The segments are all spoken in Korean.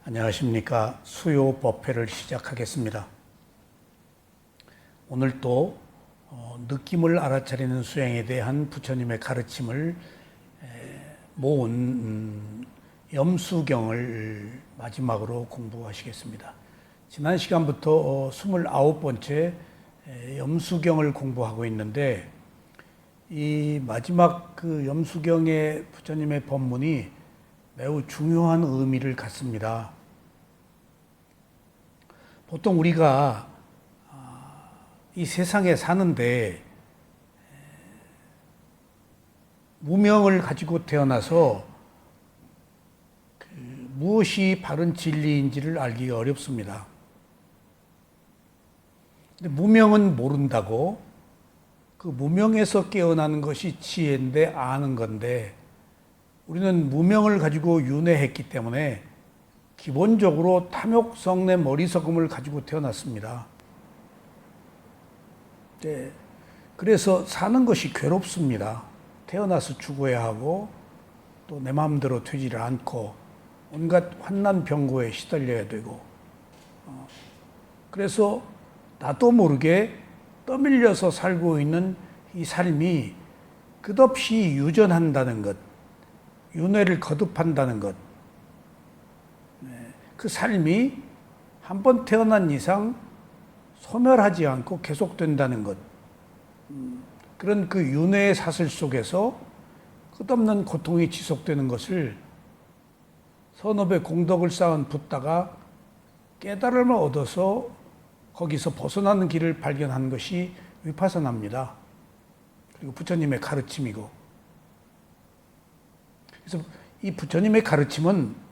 안녕하십니까. 수요 법회를 시작하겠습니다. 오늘 또 느낌을 알아차리는 수행에 대한 부처님의 가르침을 모은 염수경을 마지막으로 공부하시겠습니다. 지난 시간부터 29번째 염수경을 공부하고 있는데, 이 마지막 그 염수경의 부처님의 법문이 매우 중요한 의미를 갖습니다. 보통 우리가 이 세상에 사는데 무명을 가지고 태어나서 무엇이 바른 진리인지를 알기가 어렵습니다. 근데 무명은 모른다고, 그 무명에서 깨어나는 것이 지혜인데 아는 건데, 우리는 무명을 가지고 윤회했기 때문에 기본적으로 탐욕성내 머리석음을 가지고 태어났습니다. 네. 그래서 사는 것이 괴롭습니다. 태어나서 죽어야 하고, 또 내 마음대로 되지를 않고, 온갖 환난 병고에 시달려야 되고, 그래서 나도 모르게 떠밀려서 살고 있는 이 삶이 끝없이 유전한다는 것, 윤회를 거듭한다는 것, 그 삶이 한 번 태어난 이상 소멸하지 않고 계속된다는 것, 그런 그 윤회의 사슬 속에서 끝없는 고통이 지속되는 것을 선업의 공덕을 쌓은 붓다가 깨달음을 얻어서 거기서 벗어나는 길을 발견한 것이 위파사나입니다. 그리고 부처님의 가르침이고, 그래서 이 부처님의 가르침은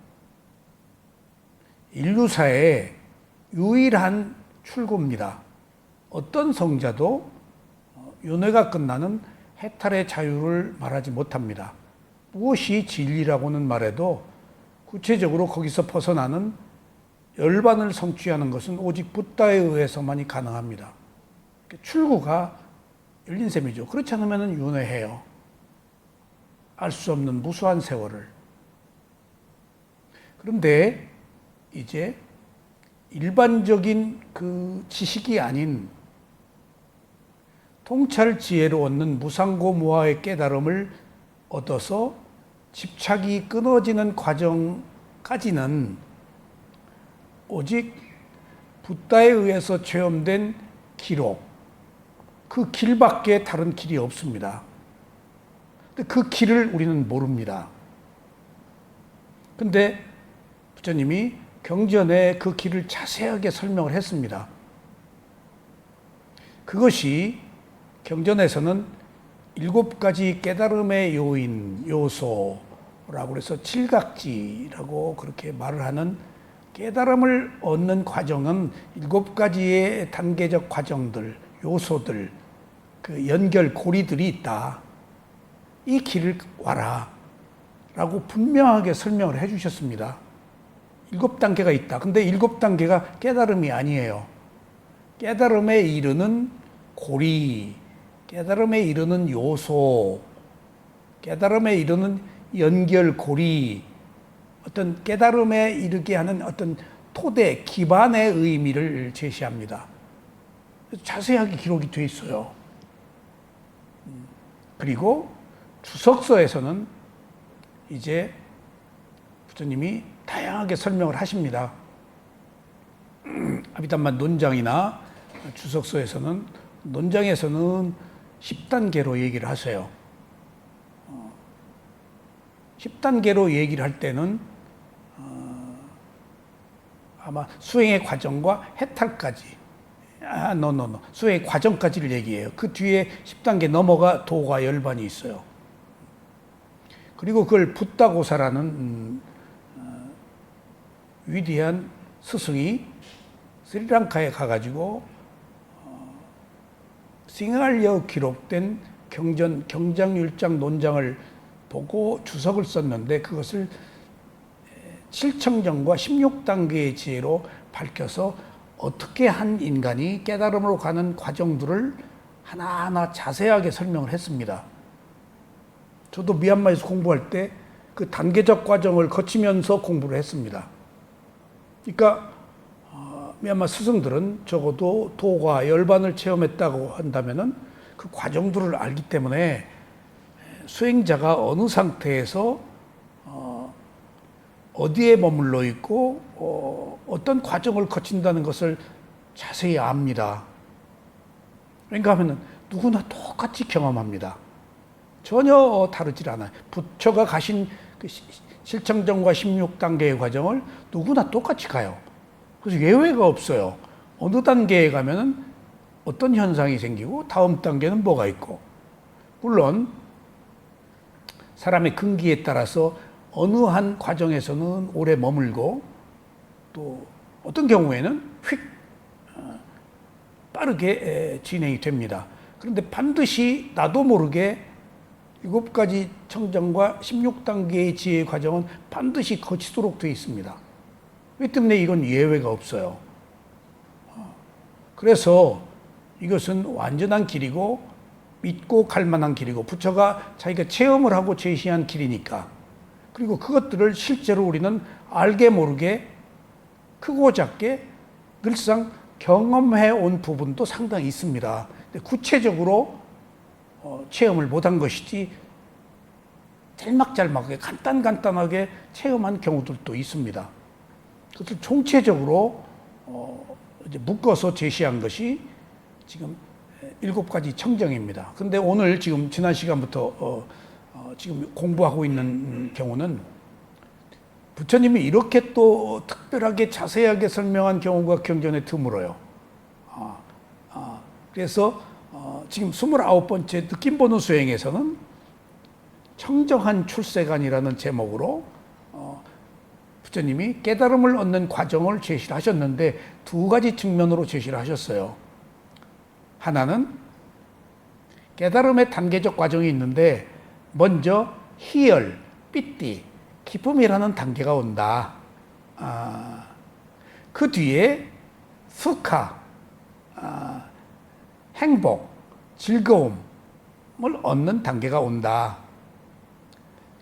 인류사의 유일한 출구입니다. 어떤 성자도 윤회가 끝나는 해탈의 자유를 말하지 못합니다. 무엇이 진리라고는 말해도 구체적으로 거기서 벗어나는 열반을 성취하는 것은 오직 붓다에 의해서만이 가능합니다. 출구가 열린 셈이죠. 그렇지 않으면 윤회해요. 알 수 없는 무수한 세월을. 그런데 이제 일반적인 그 지식이 아닌 통찰 지혜로 얻는 무상고무화의 깨달음을 얻어서 집착이 끊어지는 과정까지는 오직 붓다에 의해서 체험된 기록, 그 길밖에 다른 길이 없습니다. 근데 그 길을 우리는 모릅니다. 근데 부처님이 경전에 그 길을 자세하게 설명을 했습니다. 그것이 경전에서는 7가지 깨달음의 요인, 요소라고 해서 칠각지라고 그렇게 말을 하는, 깨달음을 얻는 과정은 7가지의 단계적 과정들, 요소들, 그 연결 고리들이 있다. 이 길을 와라 라고 분명하게 설명을 해 주셨습니다. 7단계가 있다. 근데 7단계가 깨달음이 아니에요. 깨달음에 이르는 고리, 깨달음에 이르는 요소, 깨달음에 이르는 연결 고리, 어떤 깨달음에 이르게 하는 어떤 토대, 기반의 의미를 제시합니다. 자세하게 기록이 되어 있어요. 그리고 주석서에서는 이제 부처님이 다양하게 설명을 하십니다. 아비담마 논장이나 주석서에서는, 논장에서는 10단계로 얘기를 하세요. 10단계로 얘기를 할 때는 아마 수행의 과정과 해탈까지, 수행의 과정까지를 얘기해요. 그 뒤에 10단계 넘어가 도가 열반이 있어요. 그리고 그걸 붓다고사라는 위대한 스승이 스리랑카에 가가지고 싱할려 기록된 경장율장 논장을 보고 주석을 썼는데, 그것을 7청정과 16단계의 지혜로 밝혀서 어떻게 한 인간이 깨달음으로 가는 과정들을 하나하나 자세하게 설명을 했습니다. 저도 미얀마에서 공부할 때 그 단계적 과정을 거치면서 공부를 했습니다. 그러니까 미얀마 스승들은 적어도 도가 열반을 체험했다고 한다면은 그 과정들을 알기 때문에 수행자가 어느 상태에서 어디에 머물러 있고 어떤 과정을 거친다는 것을 자세히 압니다. 그러니까 하면은 누구나 똑같이 경험합니다. 전혀 다르질 않아요. 부처가 가신 그 실청정과 16단계의 과정을 누구나 똑같이 가요. 그래서 예외가 없어요. 어느 단계에 가면은 어떤 현상이 생기고 다음 단계는 뭐가 있고, 물론 사람의 근기에 따라서 어느 한 과정에서는 오래 머물고 또 어떤 경우에는 휙 빠르게 진행이 됩니다. 그런데 반드시 나도 모르게 7가지 청정과 16단계의 지혜 과정은 반드시 거치도록 되어 있습니다. 그렇기 때문에 이건 예외가 없어요. 그래서 이것은 완전한 길이고 믿고 갈 만한 길이고 부처가 자기가 체험을 하고 제시한 길이니까, 그리고 그것들을 실제로 우리는 알게 모르게 크고 작게 늘상 경험해 온 부분도 상당히 있습니다. 근데 구체적으로 체험을 못한 것이지 짤막짤막하게 간단하게 체험한 경우들도 있습니다. 그것을 총체적으로 이제 묶어서 제시한 것이 지금 7가지 청정입니다. 근데 오늘 지금 지난 시간부터 지금 공부하고 있는 경우는 부처님이 이렇게 또 특별하게 자세하게 설명한 경우가 경전에 드물어요. 그래서 지금 29번째 느낌 보는 수행에서는 청정한 출세관이라는 제목으로 부처님이 깨달음을 얻는 과정을 제시를 하셨는데 2가지 측면으로 제시를 하셨어요. 하나는 깨달음의 단계적 과정이 있는데 먼저 희열, 삐띠, 기쁨이라는 단계가 온다. 그 뒤에 수카, 행복, 즐거움을 얻는 단계가 온다.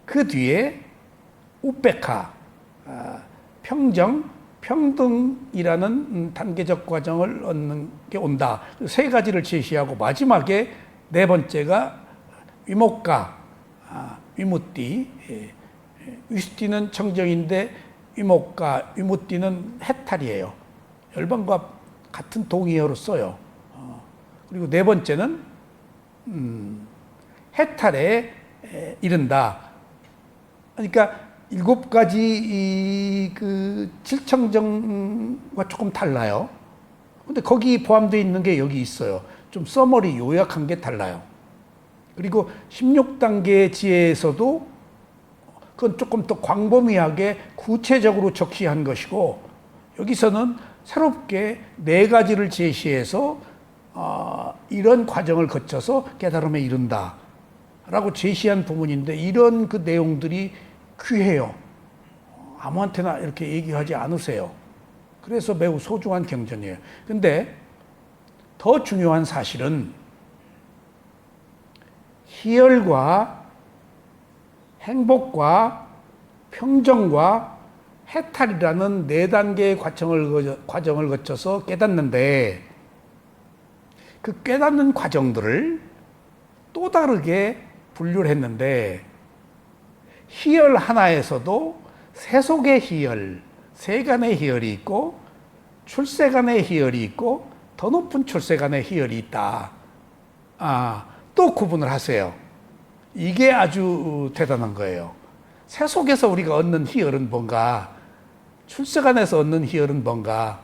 그 뒤에 우페카, 평정, 평등이라는 단계적 과정을 얻는 게 온다. 3가지를 제시하고 마지막에 4번째가 위목가, 위무띠, 위스띠는 청정인데 위목가, 위무띠는 해탈이에요. 열반과 같은 동의어로 써요. 그리고 4번째는 해탈에 이른다. 그러니까 7가지 그 칠청정과 조금 달라요. 근데 거기 포함되어 있는 게 여기 있어요. 좀 서머리 요약한 게 달라요. 그리고 16단계 지혜에서도 그건 조금 더 광범위하게 구체적으로 적시한 것이고, 여기서는 새롭게 4가지를 제시해서 이런 과정을 거쳐서 깨달음에 이른다 라고 제시한 부분인데, 이런 그 내용들이 귀해요. 아무한테나 이렇게 얘기하지 않으세요. 그래서 매우 소중한 경전이에요. 근데 더 중요한 사실은 희열과 행복과 평정과 해탈이라는 4단계의 과정을 거쳐서 깨닫는데, 그 깨닫는 과정들을 또 다르게 분류를 했는데, 희열 하나에서도 세속의 희열, 세간의 희열이 있고 출세간의 희열이 있고 더 높은 출세간의 희열이 있다. 또 구분을 하세요. 이게 아주 대단한 거예요. 세속에서 우리가 얻는 희열은 뭔가, 출세간에서 얻는 희열은 뭔가,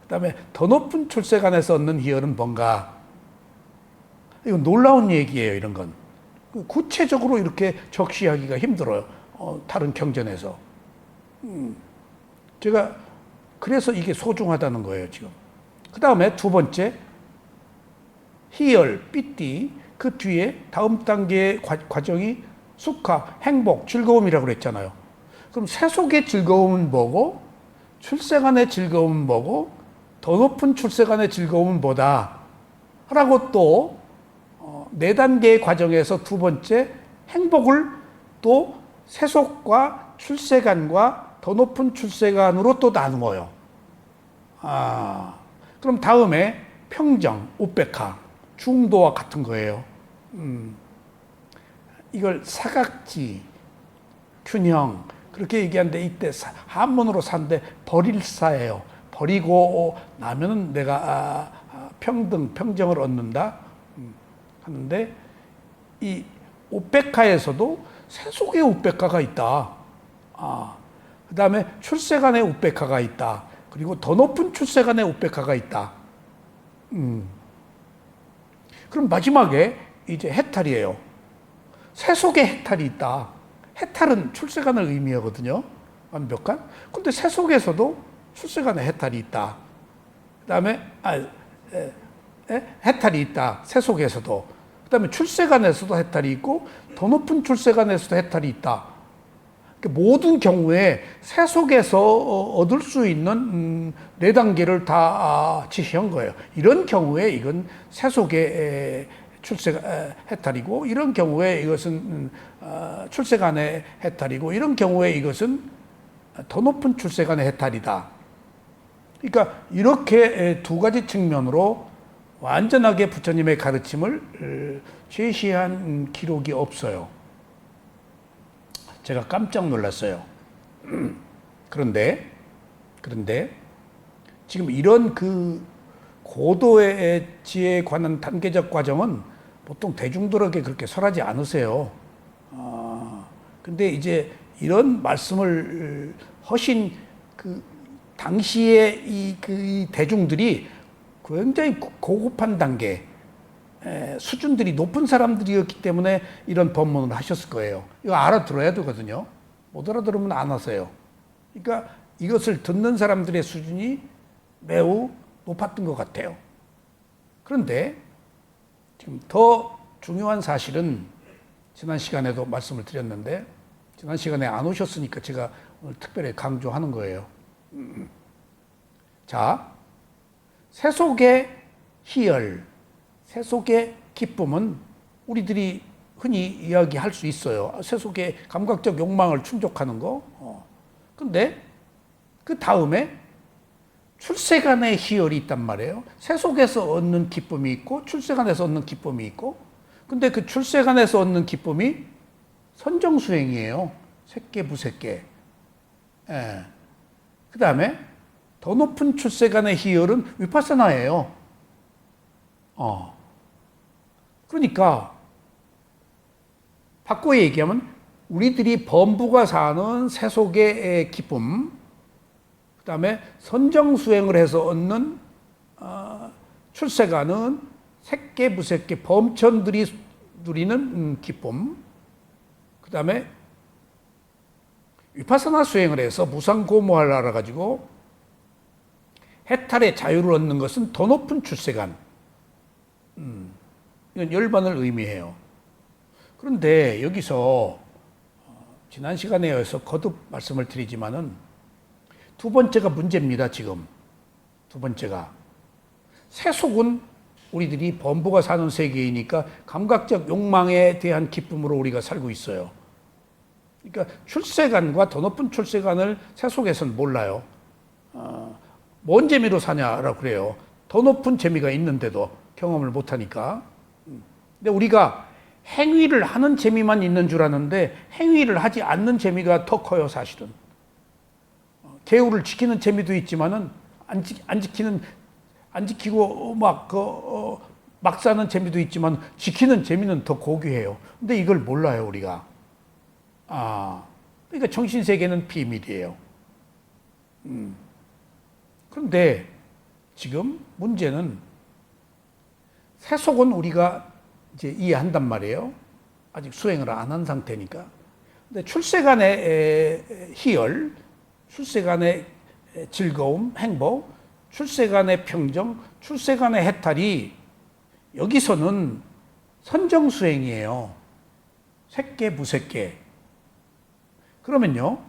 그 다음에 더 높은 출세간에서 얻는 희열은 뭔가. 이건 놀라운 얘기예요, 이런 건. 구체적으로 이렇게 적시하기가 힘들어요. 다른 경전에서. 제가 그래서 이게 소중하다는 거예요, 지금. 그 다음에 2번째, 희열, 삐띠, 그 뒤에 다음 단계의 과정이 수카, 행복, 즐거움이라고 그랬잖아요. 그럼 세속의 즐거움은 뭐고, 출세간의 즐거움은 뭐고, 더 높은 출세간의 즐거움은 뭐다 라고 또 4단계의 과정에서 2번째 행복을 또 세속과 출세간과 더 높은 출세관으로 또 나누어요. 그럼 다음에 평정, 우백화, 중도와 같은 거예요. 이걸 사각지, 균형, 그렇게 얘기하는데 이때 한문으로 사는데 버릴사예요. 버리고 나면은 내가 평등, 평정을 얻는다 하는데, 이 우백화에서도 세속의 우백화가 있다. 그 다음에 출세간의 우백화가 있다. 그리고 더 높은 출세간의 우백화가 있다. 그럼 마지막에 이제 해탈이에요. 세속의 해탈이 있다. 해탈은 출세간을 의미하거든요. 완벽한. 근데 세속에서도 출세간의 해탈이 있다. 그 다음에 해탈이 있다. 세속에서도. 그 다음에 출세간에서도 해탈이 있고 더 높은 출세간에서도 해탈이 있다. 모든 경우에 세속에서 얻을 수 있는 네 단계를 다 지시한 거예요. 이런 경우에 이건 세속의 출세 해탈이고, 이런 경우에 이것은 출세간의 해탈이고, 이런 경우에 이것은 더 높은 출세간의 해탈이다. 그러니까 이렇게 두 가지 측면으로 완전하게 부처님의 가르침을 제시한 기록이 없어요. 제가 깜짝 놀랐어요. 그런데 지금 이런 그 고도의 지혜에 관한 단계적 과정은 보통 대중들에게 그렇게 설하지 않으세요. 근데 이제 이런 말씀을 하신 그 당시에 이 대중들이 굉장히 고급한 단계, 수준들이 높은 사람들이었기 때문에 이런 법문을 하셨을 거예요. 이거 알아들어야 되거든요. 못 알아들으면 안 하세요. 그러니까 이것을 듣는 사람들의 수준이 매우 높았던 것 같아요. 그런데 지금 더 중요한 사실은, 지난 시간에도 말씀을 드렸는데, 지난 시간에 안 오셨으니까 제가 오늘 특별히 강조하는 거예요. 자, 세속의 희열, 세속의 기쁨은 우리들이 흔히 이야기할 수 있어요. 세속의 감각적 욕망을 충족하는 거. 근데 그 다음에 출세간의 희열이 있단 말이에요. 세속에서 얻는 기쁨이 있고 출세간에서 얻는 기쁨이 있고, 근데 그 출세간에서 얻는 기쁨이 선정수행이에요. 색계 부색계. 그 다음에 더 높은 출세간의 희열은 위파사나예요. 그러니까 바꿔 얘기하면 우리들이 범부가 사는 세속의 기쁨, 그 다음에 선정수행을 해서 얻는 출세간은 색계 부색계 범천들이 누리는 기쁨, 그 다음에 위파사나 수행을 해서 무상고모를 알아가지고 해탈의 자유를 얻는 것은 더 높은 출세간. 이건 열반을 의미해요. 그런데 여기서 지난 시간에 이어서 거듭 말씀을 드리지만은 두 번째가 문제입니다. 지금 두 번째가, 세속은 우리들이 범부가 사는 세계이니까 감각적 욕망에 대한 기쁨으로 우리가 살고 있어요. 그러니까 출세간과 더 높은 출세간을 세속에서는 몰라요. 뭔 재미로 사냐라고 그래요. 더 높은 재미가 있는데도 경험을 못하니까. 근데 우리가 행위를 하는 재미만 있는 줄 아는데 행위를 하지 않는 재미가 더 커요, 사실은. 계율을 지키는 재미도 있지만은 안 지키고 막 사는 재미도 있지만 지키는 재미는 더 고귀해요. 근데 이걸 몰라요, 우리가. 그러니까 정신세계는 비밀이에요. 그런데 지금 문제는 세속은 우리가 이제 이해한단 말이에요. 아직 수행을 안 한 상태니까. 근데 출세간의 희열, 출세간의 즐거움, 행복, 출세간의 평정, 출세간의 해탈이 여기서는 선정수행이에요. 색계, 무색계. 그러면요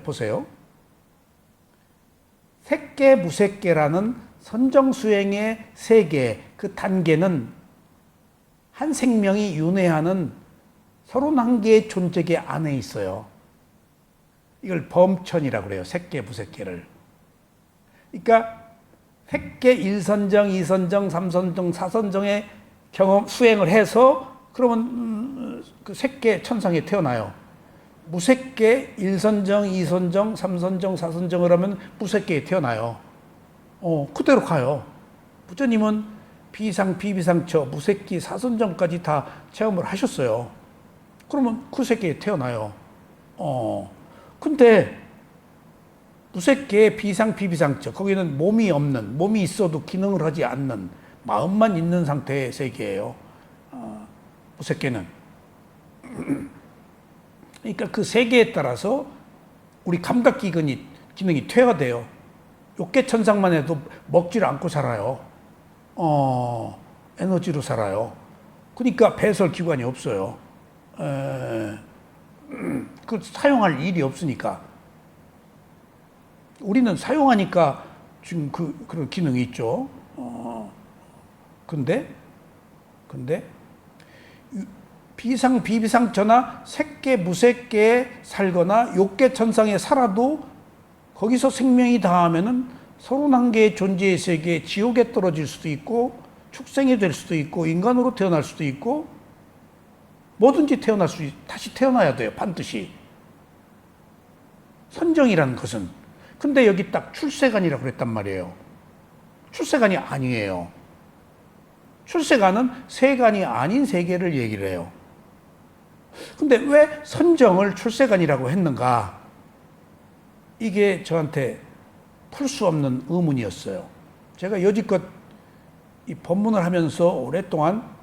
보세요. 색계, 무색계라는 선정수행의 세계, 그 단계는 한 생명이 윤회하는 31개의 존재계 안에 있어요. 이걸 범천이라고 그래요. 색계, 무색계를. 그러니까 색계 1선정, 2선정, 3선정, 4선정의 경험, 수행을 해서 그러면 그 색계 천상에 태어나요. 무색계 1선정, 2선정, 3선정, 4선정을 하면 무색계에 태어나요. 그대로 가요. 부처님은 비상, 비비상처, 무색기, 4선정까지 다 체험을 하셨어요. 그러면 그 색계에 태어나요. 근데 무색계 비상, 비비상처, 거기는 몸이 없는, 몸이 있어도 기능을 하지 않는, 마음만 있는 상태의 세계예요. 무색계는. 그러니까 그 세계에 따라서 우리 감각기근이 기능이 퇴화돼요. 욕계천상만 해도 먹지를 않고 살아요. 에너지로 살아요. 그러니까 배설기관이 없어요. 그 사용할 일이 없으니까. 우리는 사용하니까 지금 그런 기능이 있죠. 근데 비상, 비비상처나 색계, 무색계에 살거나 욕계 천상에 살아도 거기서 생명이 다하면은 31개의 존재의 세계에 지옥에 떨어질 수도 있고 축생이 될 수도 있고 인간으로 태어날 수도 있고 뭐든지 다시 태어나야 돼요. 반드시. 선정이라는 것은. 근데 여기 딱 출세관이라고 그랬단 말이에요. 출세관이 아니에요. 출세관은 세관이 아닌 세계를 얘기를 해요. 근데 왜 선정을 출세관이라고 했는가? 이게 저한테 풀 수 없는 의문이었어요. 제가 여지껏 이 법문을 하면서 오랫동안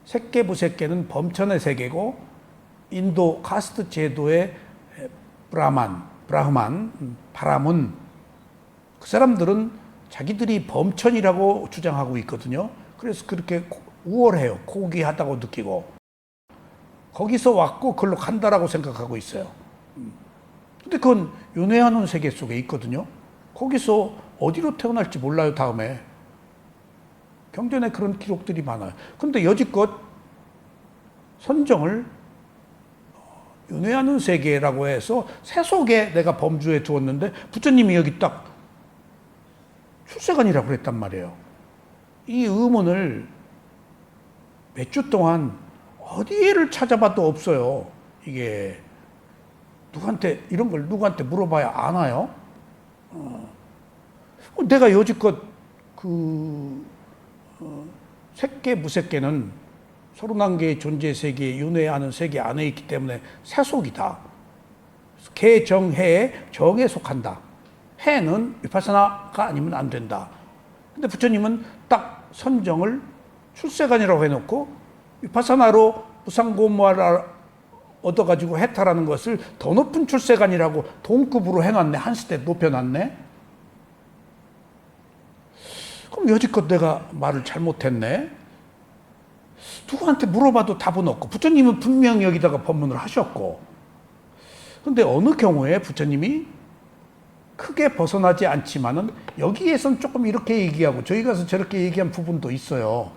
색계, 무색계는 범천의 세계고 인도 카스트 제도의 브라흐만, 바라문 그 사람들은 자기들이 범천이라고 주장하고 있거든요. 그래서 그렇게 우월해요. 고귀하다고 느끼고 거기서 왔고 그걸로 간다라고 생각하고 있어요. 근데 그건 윤회하는 세계 속에 있거든요. 거기서 어디로 태어날지 몰라요. 다음에 경전에 그런 기록들이 많아요. 근데 여지껏 선정을 윤회하는 세계라고 해서 세속에 내가 범주에 두었는데 부처님이 여기 딱 출세관이라고 그랬단 말이에요. 이 의문을 몇 주 동안 어디를 찾아봐도 없어요. 이게 이런 걸 누구한테 물어봐야 아나요? 내가 여지껏 색계, 무색계는 31개의 존재 세계에 윤회하는 세계 안에 있기 때문에 세속이다. 개정해에 정에 속한다. 해는 위파사나가 아니면 안 된다. 근데 부처님은 딱 선정을 출세관이라고 해놓고 위파사나로 무상고무화를 얻어가지고 해탈하는 것을 더 높은 출세관이라고 동급으로 해놨네. 한 스텝 높여놨네. 그럼 여지껏 내가 말을 잘못했네. 누구한테 물어봐도 답은 없고 부처님은 분명히 여기다가 법문을 하셨고 근데 어느 경우에 부처님이 크게 벗어나지 않지만은 여기에선 조금 이렇게 얘기하고 저희 가서 저렇게 얘기한 부분도 있어요.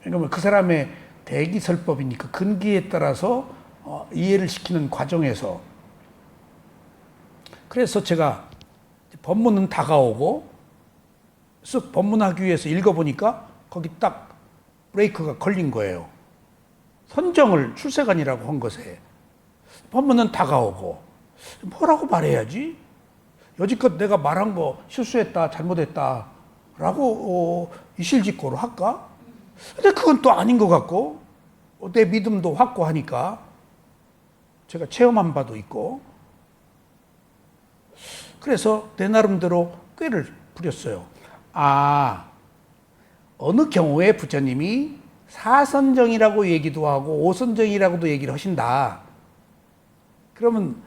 그러니까 그 사람의 대기설법이니까 근기에 따라서 이해를 시키는 과정에서 그래서 제가 법문은 다가오고 쓱 법문하기 위해서 읽어보니까 거기 딱 브레이크가 걸린 거예요. 선정을 출세관이라고 한 것에 법문은 다가오고 뭐라고 말해야지? 여지껏 내가 말한 거 실수했다, 잘못했다 라고 이실직고로 할까? 근데 그건 또 아닌 것 같고 내 믿음도 확고하니까 제가 체험한 바도 있고 그래서 내 나름대로 꾀를 부렸어요. 어느 경우에 부처님이 4선정이라고 얘기도 하고 5선정이라고도 얘기를 하신다. 그러면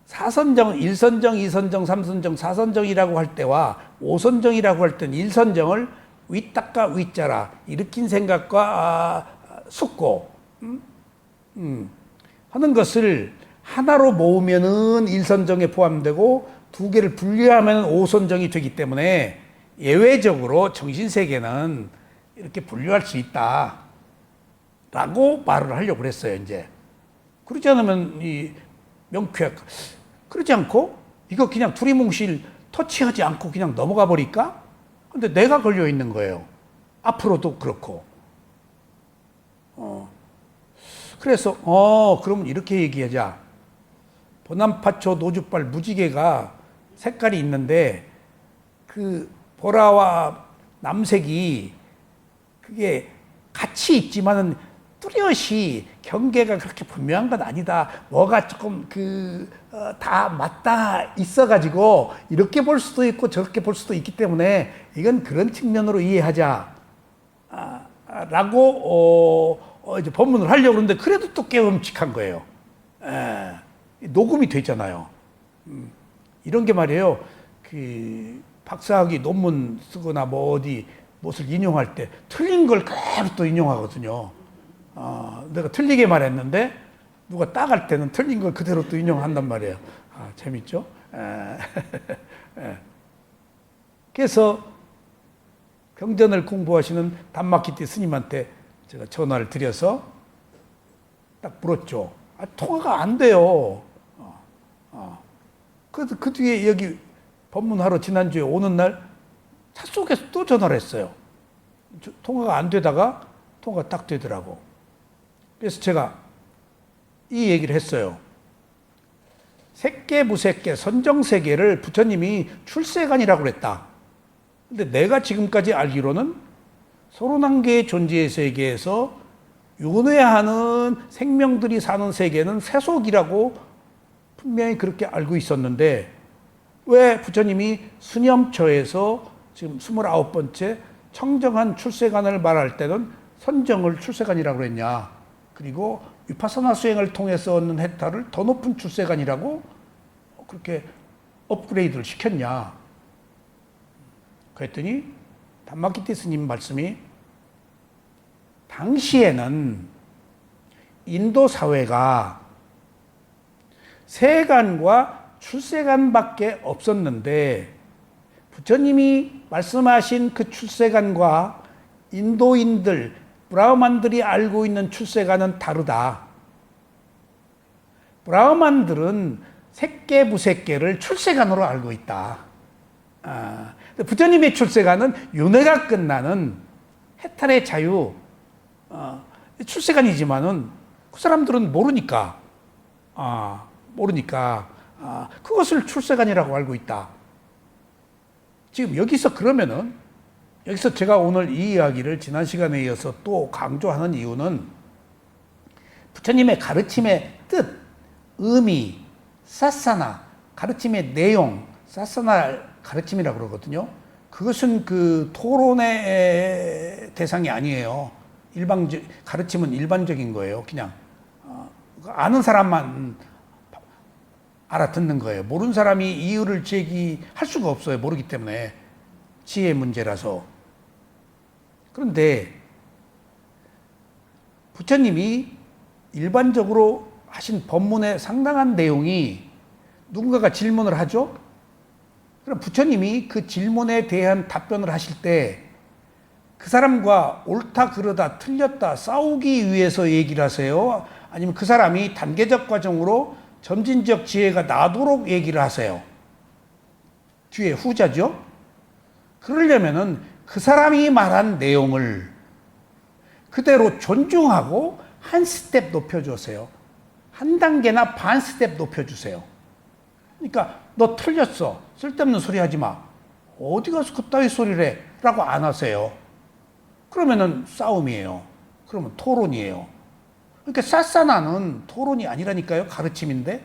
4선정, 1선정, 2선정, 3선정, 4선정이라고 할 때와 5선정이라고 할 때는 1선정을 위닦아 위자라 일으킨 생각과 숙고 하는 것을 하나로 모으면은 1선정에 포함되고 두 개를 분리하면 5선정이 되기 때문에 예외적으로 정신세계는 이렇게 분류할 수 있다 라고 말을 하려고 그랬어요. 이제 그렇지 않으면 이 명쾌한 그러지 않고 이거 그냥 두리뭉실 터치하지 않고 그냥 넘어가 버릴까? 근데 내가 걸려 있는 거예요. 앞으로도 그렇고. 그래서 그럼 이렇게 얘기하자. 보남파초 노주발 무지개가 색깔이 있는데 그 보라와 남색이 그게 같이 있지만은 뚜렷이 경계가 그렇게 분명한 건 아니다. 뭐가 조금 다 맞닿아 있어가지고 이렇게 볼 수도 있고 저렇게 볼 수도 있기 때문에 이건 그런 측면으로 이해하자. 라고 이제 법문을 하려고 그러는데 그래도 또 깨움칙한 거예요. 녹음이 됐잖아요. 이런 게 말이에요. 박사학위 논문 쓰거나 뭐 어디 무엇을 인용할 때 틀린 걸 그대로 또 인용하거든요. 내가 틀리게 말했는데 누가 따갈 때는 틀린 걸 그대로 또 인용한단 말이에요. 재밌죠? 그래서 경전을 공부하시는 담마키티 스님한테 제가 전화를 드려서 딱 물었죠. 통화가 안 돼요. 그 뒤에 여기 법문하러 지난주에 오는 날 차 속에서 또 전화를 했어요. 통화가 안 되다가 통화가 딱 되더라고. 그래서 제가 이 얘기를 했어요. 색계 무색계 선정세계를 부처님이 출세관이라고 그랬다. 근데 내가 지금까지 알기로는 서른한계의 존재의 세계에서 윤회하는 생명들이 사는 세계는 세속이라고 분명히 그렇게 알고 있었는데 왜 부처님이 수념처에서 지금 29번째 청정한 출세관을 말할 때는 선정을 출세관이라고 그랬냐. 그리고 위파사나 수행을 통해서 얻는 혜타를 더 높은 출세관이라고 그렇게 업그레이드를 시켰냐. 그랬더니 담마키티 스님 말씀이 당시에는 인도 사회가 세간과 출세관밖에 없었는데 부처님이 말씀하신 그 출세관과 인도인들, 브라흐만들이 알고 있는 출세관은 다르다. 브라흐만들은 색계 무색계를 출세관으로 알고 있다. 부처님의 출세관은 윤회가 끝나는 해탈의 자유, 출세관이지만은 그 사람들은 모르니까 그것을 출세관이라고 알고 있다. 지금 여기서 그러면은 여기서 제가 오늘 이 이야기를 지난 시간에 이어서 또 강조하는 이유는 부처님의 가르침의 뜻, 의미, 사사나 가르침의 내용, 사사나 가르침이라고 그러거든요. 그것은 그 토론의 대상이 아니에요. 가르침은 일반적인 거예요. 그냥 아는 사람만 알아듣는 거예요. 모르는 사람이 이유를 제기할 수가 없어요. 모르기 때문에. 지혜 문제라서. 그런데 부처님이 일반적으로 하신 법문의 상당한 내용이 누군가가 질문을 하죠? 그럼 부처님이 그 질문에 대한 답변을 하실 때 그 사람과 옳다 그르다 틀렸다 싸우기 위해서 얘기를 하세요? 아니면 그 사람이 단계적 과정으로 점진적 지혜가 나도록 얘기를 하세요? 뒤에 후자죠? 그러려면은 그 사람이 말한 내용을 그대로 존중하고 한 스텝 높여주세요. 한 단계나 반 스텝 높여주세요. 그러니까 너 틀렸어. 쓸데없는 소리 하지 마. 어디 가서 그따위 소리를 해? 라고 안 하세요. 그러면은 싸움이에요. 그러면 토론이에요. 그러니까 사사나는 토론이 아니라니까요. 가르침인데.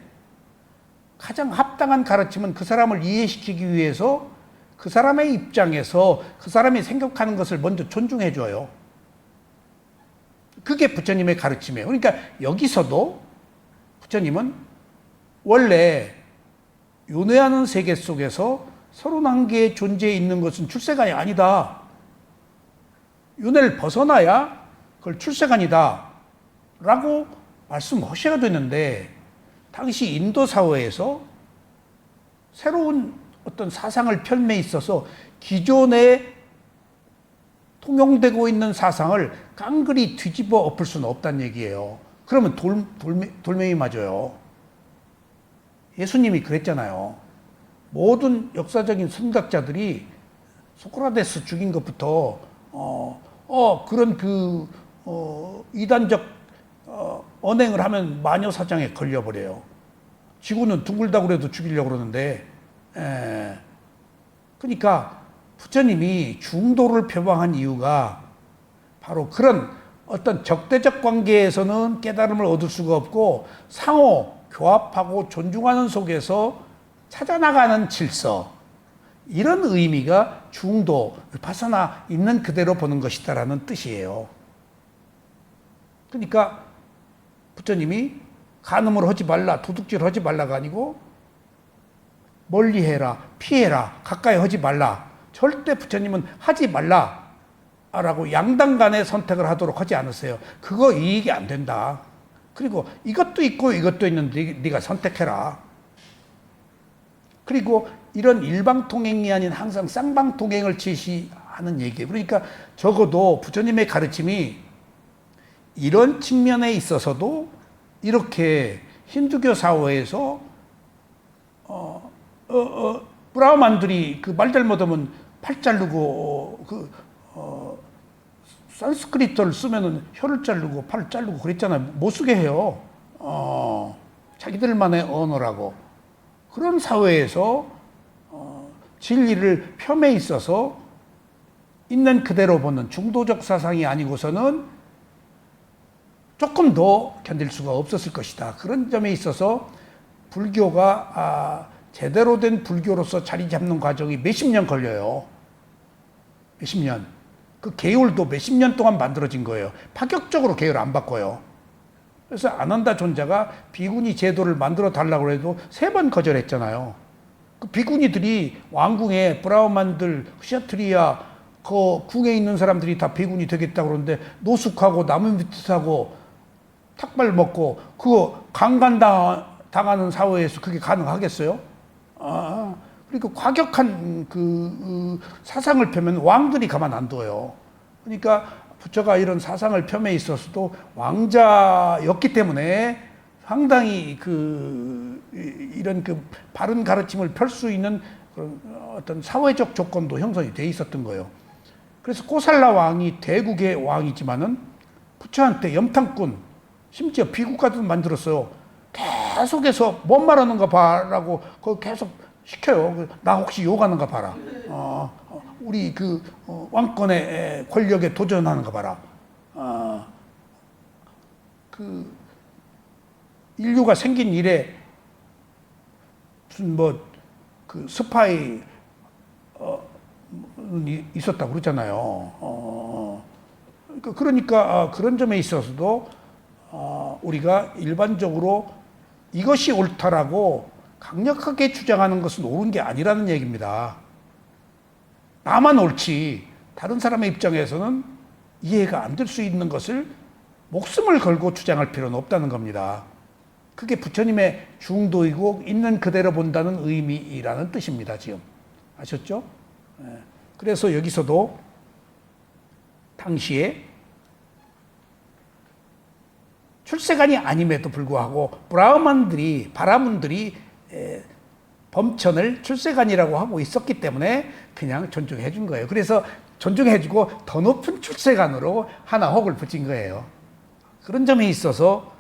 가장 합당한 가르침은 그 사람을 이해시키기 위해서 그 사람의 입장에서 그 사람이 생각하는 것을 먼저 존중해 줘요. 그게 부처님의 가르침이에요. 그러니까 여기서도 부처님은 원래 윤회하는 세계 속에서 31개의 존재에 있는 것은 출세관이 아니다. 윤회를 벗어나야 그걸 출세관이다. 라고 말씀하셔야 되는데 당시 인도 사회에서 새로운 어떤 사상을 펼매 있어서 기존에 통용되고 있는 사상을 깡그리 뒤집어 엎을 수는 없다는 얘기예요. 그러면 돌멩이 맞아요. 예수님이 그랬잖아요. 모든 역사적인 선각자들이 소크라테스 죽인 것부터 그런 이단적 언행을 하면 마녀 사장에 걸려버려요. 지구는 둥글다고 그래도 죽이려고 그러는데, 그러니까 부처님이 중도를 표방한 이유가 바로 그런 어떤 적대적 관계에서는 깨달음을 얻을 수가 없고 상호 교합하고 존중하는 속에서 찾아나가는 질서, 이런 의미가 중도, 위파사나 있는 그대로 보는 것이다라는 뜻이에요. 그러니까 부처님이 간음을 하지 말라, 도둑질 하지 말라가 아니고 멀리 해라, 피해라, 가까이 하지 말라. 절대 부처님은 하지 말라 라고 양당 간의 선택을 하도록 하지 않으세요. 그거 이익이 안 된다. 그리고 이것도 있고 이것도 있는데 네가 선택해라. 그리고 이런 일방통행이 아닌 항상 쌍방통행을 제시하는 얘기예요. 그러니까 적어도 부처님의 가르침이 이런 측면에 있어서도 이렇게 힌두교 사회에서 브라흐만들이 그 말 잘못하면 팔 자르고 산스크리트를 쓰면은 혀를 자르고 팔을 자르고 그랬잖아요. 못 쓰게 해요. 자기들만의 언어라고. 그런 사회에서 진리를 폄에 있어서 있는 그대로 보는 중도적 사상이 아니고서는 조금 더 견딜 수가 없었을 것이다. 그런 점에 있어서 불교가 제대로 된 불교로서 자리 잡는 과정이 몇십 년 걸려요. 몇십 년. 그 계율도 몇십 년 동안 만들어진 거예요. 파격적으로 계율 안 바꿔요. 그래서 아난다 존자가 비구니 제도를 만들어 달라고 해도 3번 거절했잖아요. 그 비구니들이 왕궁에 브라흐만들, kshatriya 그 궁에 있는 사람들이 다 비구니 되겠다고 그러는데 노숙하고 나무 밑에 사고 탁발 먹고 그거 강간당하는 사회에서 그게 가능하겠어요? 그러니까 과격한 그 사상을 펴면 왕들이 가만 안 둬요. 그러니까 부처가 이런 사상을 펴에 있어서도 왕자였기 때문에 상당히 이런 바른 가르침을 펼 수 있는 그런 어떤 사회적 조건도 형성이 돼 있었던 거예요. 그래서 코살라 왕이 대국의 왕이지만은 부처한테 염탐꾼, 심지어 비구까지도 만들었어요. 계속해서 뭔 말하는가 봐라고 그거 계속 시켜요. 나 혹시 욕하는가 봐라. 우리 왕권의 권력에 도전하는가 봐라. 인류가 생긴 이래 무슨 스파이 있었다고 그러잖아요. 그러니까 그런 점에 있어서도 우리가 일반적으로 이것이 옳다라고 강력하게 주장하는 것은 옳은 게 아니라는 얘기입니다. 나만 옳지 다른 사람의 입장에서는 이해가 안 될 수 있는 것을 목숨을 걸고 주장할 필요는 없다는 겁니다. 그게 부처님의 중도이고 있는 그대로 본다는 의미라는 뜻입니다. 지금 아셨죠? 그래서 여기서도 당시에 출세간이 아님에도 불구하고 바라문들이 범천을 출세간이라고 하고 있었기 때문에 그냥 존중해 준 거예요. 그래서 존중해 주고 더 높은 출세간으로 하나 혹을 붙인 거예요. 그런 점에 있어서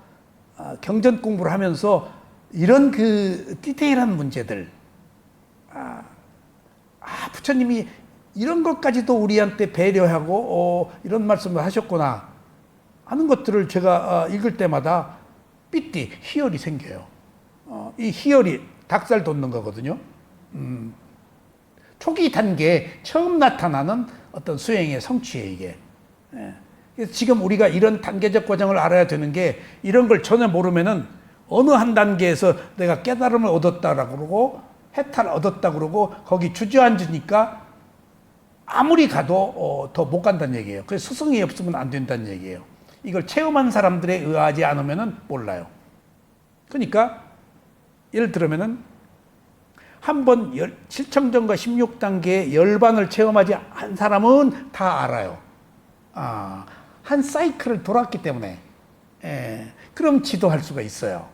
경전 공부를 하면서 이런 디테일한 문제들, 부처님이 이런 것까지도 우리한테 배려하고 이런 말씀을 하셨구나 하는 것들을 제가 읽을 때마다 삐띠, 희열이 생겨요. 이 희열이 닭살 돋는 거거든요. 초기 단계에 처음 나타나는 어떤 수행의 성취예요, 이게. 그래서 지금 우리가 이런 단계적 과정을 알아야 되는 게 이런 걸 전혀 모르면은 어느 한 단계에서 내가 깨달음을 얻었다라고 그러고 해탈을 얻었다 그러고 거기 주저앉으니까 아무리 가도 더 못 간다는 얘기예요. 그래서 스승이 없으면 안 된다는 얘기예요. 이걸 체험한 사람들에 의하지 않으면은 몰라요. 그러니까 예를 들면은 한번 7청정과 16단계의 열반을 체험하지 한 사람은 다 알아요. 한 사이클을 돌았기 때문에 그럼 지도할 수가 있어요.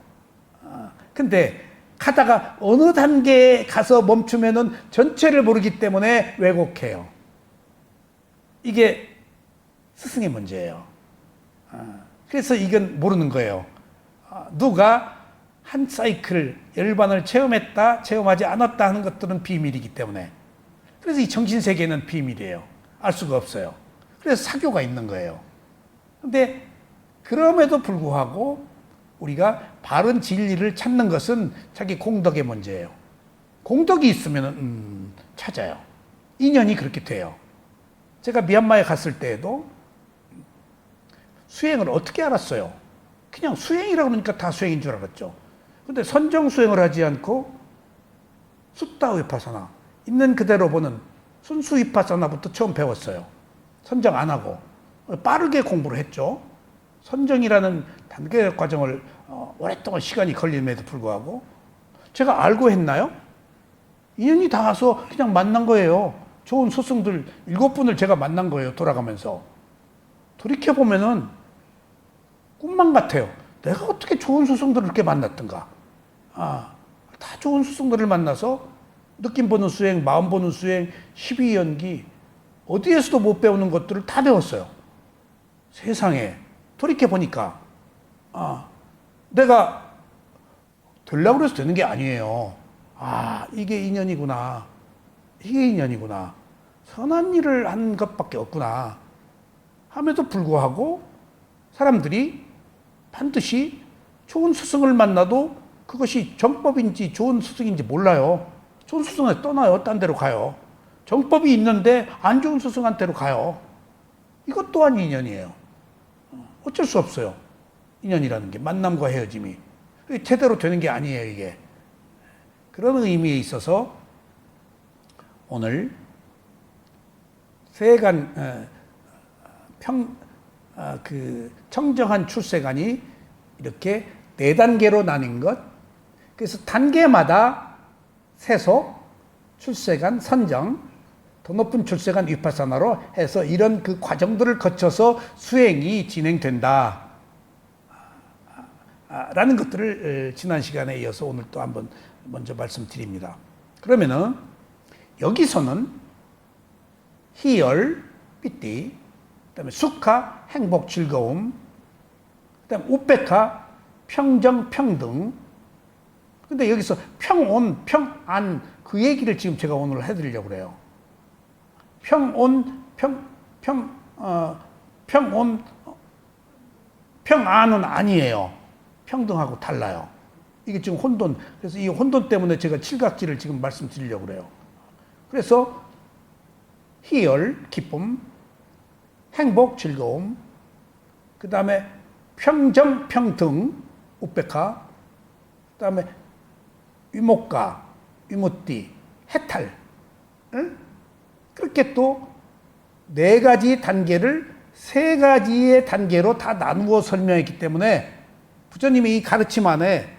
근데 가다가 어느 단계에 가서 멈추면은 전체를 모르기 때문에 왜곡해요. 이게 스승의 문제예요. 그래서 이건 모르는 거예요. 누가 한 사이클, 열반을 체험했다, 체험하지 않았다 하는 것들은 비밀이기 때문에. 그래서 이 정신세계는 비밀이에요. 알 수가 없어요. 그래서 사교가 있는 거예요. 근데 그럼에도 불구하고 우리가 바른 진리를 찾는 것은 자기 공덕의 문제예요. 공덕이 있으면 찾아요. 인연이 그렇게 돼요. 제가 미얀마에 갔을 때에도 수행을 어떻게 알았어요? 그냥 수행이라고 그러니까 다 수행인 줄 알았죠. 근데 선정 수행을 하지 않고 숫다 위파사나, 있는 그대로 보는 순수 위파사나부터 처음 배웠어요. 선정 안 하고 빠르게 공부를 했죠. 선정이라는 단계 과정을 오랫동안 시간이 걸림에도 불구하고 제가 알고 했나요? 인연이 닿아서 그냥 만난 거예요. 좋은 스승들 7분을 제가 만난 거예요. 돌아가면서. 돌이켜보면은 꿈만 같아요. 내가 어떻게 좋은 스승들을 이렇게 만났던가. 다 좋은 스승들을 만나서 느낌 보는 수행, 마음 보는 수행, 12연기 어디에서도 못 배우는 것들을 다 배웠어요. 세상에 돌이켜보니까 내가 되려고 해서 되는 게 아니에요. 이게 인연이구나. 이게 인연이구나. 선한 일을 한 것밖에 없구나. 함에도 불구하고 사람들이 반드시 좋은 스승을 만나도 그것이 정법인지 좋은 스승인지 몰라요. 좋은 스승한테 떠나요. 딴 데로 가요. 정법이 있는데 안 좋은 스승한테로 가요. 이것 또한 인연이에요. 어쩔 수 없어요. 인연이라는 게 만남과 헤어짐이 제대로 되는 게 아니에요. 이게 그런 의미에 있어서 오늘 세간 청정한 출세관이 이렇게 4단계로 나뉜 것. 그래서 단계마다 세속, 출세관, 선정, 더 높은 출세관 위파사나로 해서 이런 그 과정들을 거쳐서 수행이 진행된다. 라는 것들을 지난 시간에 이어서 오늘 또 한번 먼저 말씀드립니다. 그러면은 여기서는 희열, 삐띠, 그다음에 수카, 행복, 즐거움, 그다음에 우페카, 평정, 평등. 근데 여기서 평온, 평안 그 얘기를 지금 제가 오늘 해드리려고 그래요. 평온, 평온, 평안은 아니에요. 평등하고 달라요. 이게 지금 혼돈. 그래서 이 혼돈 때문에 제가 칠각지를 지금 말씀드리려고 그래요. 그래서 희열, 기쁨, 행복, 즐거움, 그 다음에 평정, 평등, 우페카, 그 다음에 위목가, 위무띠, 해탈. 응? 그렇게 또 4가지 단계를 3가지의 단계로 다 나누어 설명했기 때문에 부처님의 이 가르침 안에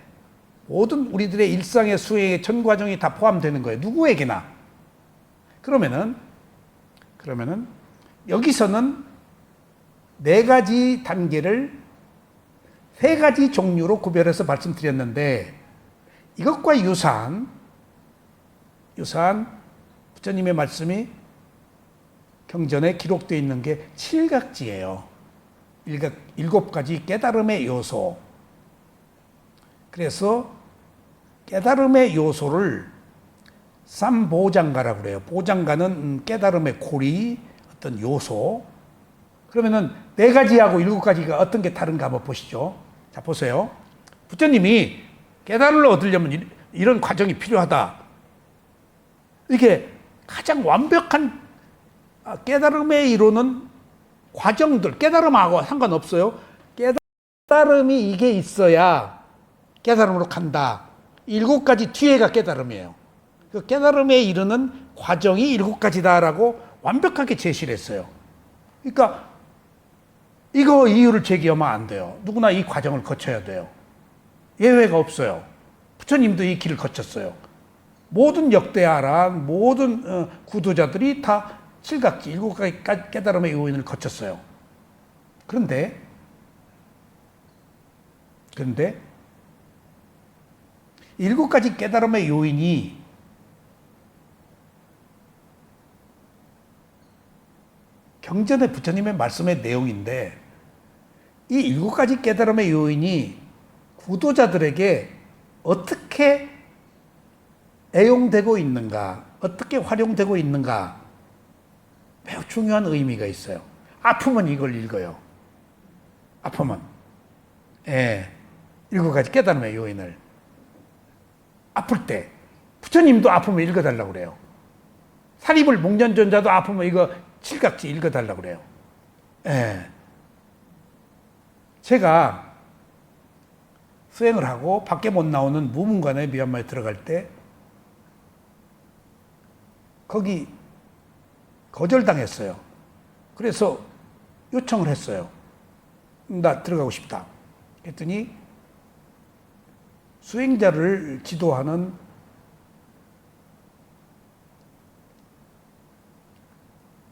모든 우리들의 일상의 수행의 전 과정이 다 포함되는 거예요. 누구에게나. 그러면은 여기서는 4가지 단계를 3가지 종류로 구별해서 말씀드렸는데 이것과 유사한 부처님의 말씀이 경전에 기록되어 있는 게 7각지예요. 7가지 깨달음의 요소. 그래서 깨달음의 요소를 삼보장가라고 그래요. 보장가는 깨달음의 고리, 어떤 요소. 그러면은 4가지하고 7가지가 어떤 게 다른가 한번 보시죠. 자, 보세요. 부처님이 깨달음을 얻으려면 이런 과정이 필요하다. 이게 가장 완벽한 깨달음에 이루는 과정들, 깨달음하고 상관없어요. 깨달음이 이게 있어야 깨달음으로 간다. 7가지 뒤에가 깨달음이에요. 그 깨달음에 이르는 과정이 7가지다라고 완벽하게 제시를 했어요. 그러니까 이거 이유를 제기하면 안 돼요. 누구나 이 과정을 거쳐야 돼요. 예외가 없어요. 부처님도 이 길을 거쳤어요. 모든 역대하란 모든 구도자들이 다 7각지, 7가지 깨달음의 요인을 거쳤어요. 그런데 일곱 가지 깨달음의 요인이 경전의 부처님의 말씀의 내용인데, 이 일곱 가지 깨달음의 요인이 구도자들에게 어떻게 애용되고 있는가, 어떻게 활용되고 있는가, 매우 중요한 의미가 있어요. 아프면 이걸 읽어요. 아프면. 예. 일곱 가지 깨달음의 요인을. 아플 때. 부처님도 아프면 읽어달라고 그래요. 사리불 목련존자도 아프면 이거 칠각지 읽어달라고 그래요. 예. 제가 수행을 하고 밖에 못 나오는 무문관에 미얀마에 들어갈 때 거기 거절당했어요. 그래서 요청을 했어요. 나 들어가고 싶다. 했더니 수행자를 지도하는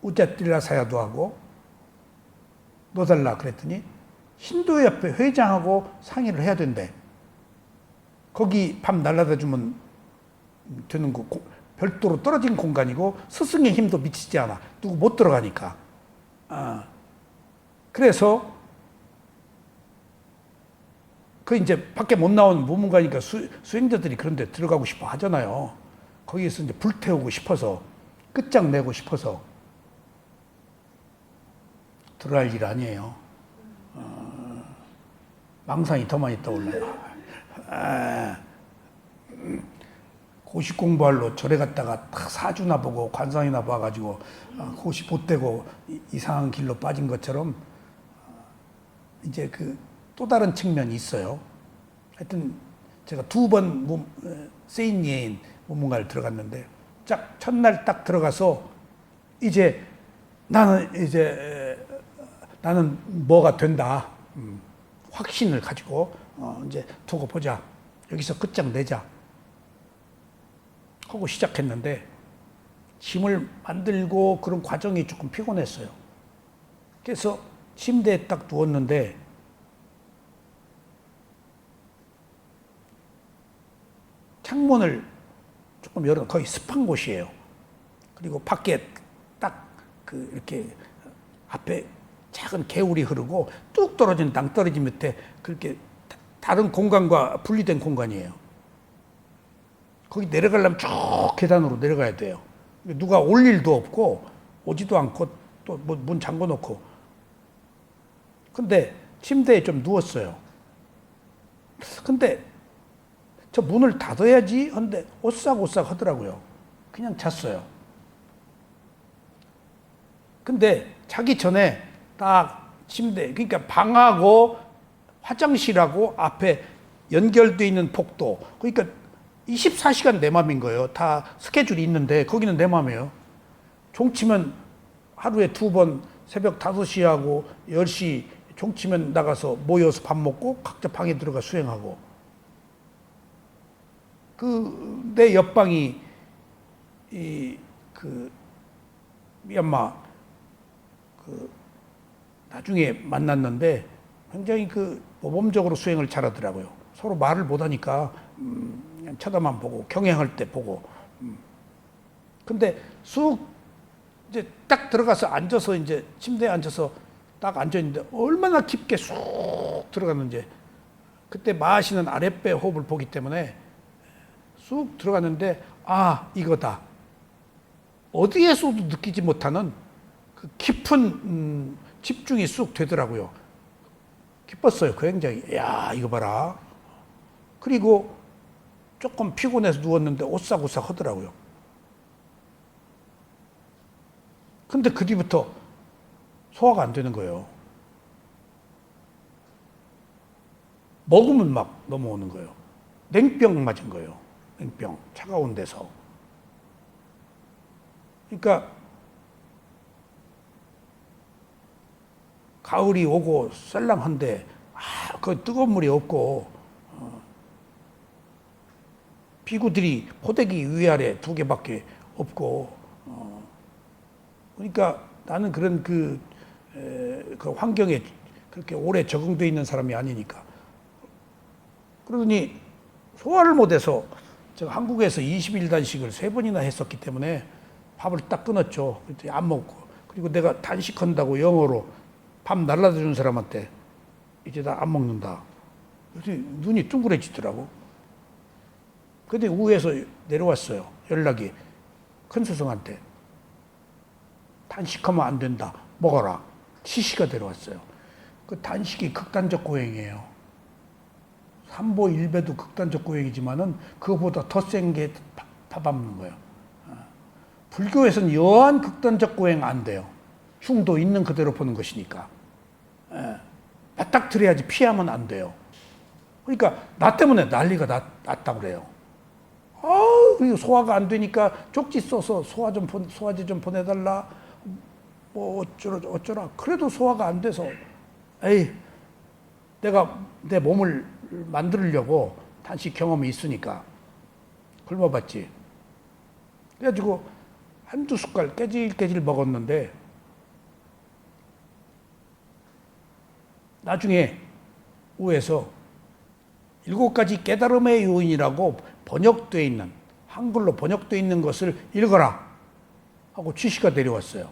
우짜띠라 사야도 하고 넣어달라 그랬더니 힌두협회 회장하고 상의를 해야 된대. 거기 밤 날라다 주면 되는 거 별도로 떨어진 공간이고 스승의 힘도 미치지 않아. 누구 못 들어가니까. 그래서 그 이제 밖에 못 나온 무문가니까 수행자들이 그런 데 들어가고 싶어 하잖아요. 거기에서 이제 불태우고 싶어서, 끝장내고 싶어서 들어갈 일 아니에요. 망상이 더 많이 떠올라요. 고시 공부하러 절에 갔다가 딱 사주나 보고 관상이나 봐가지고 고시 못되고 이상한 길로 빠진 것처럼 이제 그 또 다른 측면이 있어요. 하여튼 제가 2번 세인예인 문문가를 들어갔는데 첫날 딱 들어가서 이제 나는 뭐가 된다. 확신을 가지고 이제 두고 보자. 여기서 끝장내자. 하고 시작했는데 짐을 만들고 그런 과정이 조금 피곤했어요. 그래서 침대에 딱 누웠는데 창문을 조금 열어, 거의 습한 곳이에요. 그리고 밖에 딱 이렇게 앞에 작은 개울이 흐르고 뚝 떨어진 땅떨어지 밑에 그렇게 다른 공간과 분리된 공간이에요. 거기 내려가려면 쭉 계단으로 내려가야 돼요. 누가 올 일도 없고 오지도 않고 또 문 잠궈 놓고. 근데 침대에 좀 누웠어요. 근데 저 문을 닫아야지 하는데 오싹오싹 하더라고요. 그냥 잤어요. 근데 자기 전에 딱 침대, 그러니까 방하고 화장실하고 앞에 연결되어 있는 복도, 그러니까 24시간 내 맘인 거예요. 다 스케줄이 있는데 거기는 내 맘이에요. 종치면 하루에 2번 새벽 5시하고 10시 종치면 나가서 모여서 밥 먹고 각자 방에 들어가 수행하고. 내 옆방이 미얀마 나중에 만났는데 굉장히 모범적으로 수행을 잘하더라고요. 서로 말을 못하니까 그냥 쳐다만 보고 경행할 때 보고. 근데 쑥 이제 딱 들어가서 앉아서 이제 침대에 앉아서 딱 앉아 있는데 얼마나 깊게 쑥 들어갔는지, 그때 마시는 아랫배 호흡을 보기 때문에 쑥 들어갔는데 이거다. 어디에서도 느끼지 못하는 그 깊은 집중이 쑥 되더라고요. 기뻤어요. 굉장히. 야, 이거 봐라. 그리고 조금 피곤해서 누웠는데 오싹오싹 하더라고요. 근데 그 뒤부터 소화가 안 되는 거예요. 먹으면 막 넘어오는 거예요. 냉병 맞은 거예요. 냉병. 차가운 데서. 그러니까 가을이 오고 썰랑한데 그 뜨거운 물이 없고 비구들이 포대기 위아래 2개밖에 없고 그러니까 나는 그런 그 환경에 그렇게 오래 적응되어 있는 사람이 아니니까. 그러더니 소화를 못해서 제가 한국에서 20일 단식을 3번이나 했었기 때문에 밥을 딱 끊었죠. 그때 안 먹고. 그리고 내가 단식한다고 영어로 밥 날라다 준 사람한테 이제 나 안 먹는다. 그래서 눈이 둥그레지더라고. 근데 우에서 내려왔어요. 연락이. 큰 스승한테. 단식하면 안 된다. 먹어라. 지시가 내려왔어요. 그 단식이 극단적 고행이에요. 3보 1배도 극단적 고행이지만은 그거보다 더 센 게 밥 안 먹는 거예요. 불교에서는 여한 극단적 고행 안 돼요. 흉도 있는 그대로 보는 것이니까. 맞닥뜨려야지 피하면 안 돼요. 그러니까 나 때문에 난리가 났다고 그래요. 그리고 소화가 안 되니까 쪽지 써서 소화제 좀 보내달라. 뭐 어쩌라. 그래도 소화가 안 돼서 내가 내 몸을 만들려고 단식 경험이 있으니까 굶어봤지. 그래가지고 한두 숟갈 깨질 먹었는데 나중에 우에서 7가지 깨달음의 요인이라고 번역되어 있는, 한글로 번역되어 있는 것을 읽어라 하고 지시가 내려왔어요.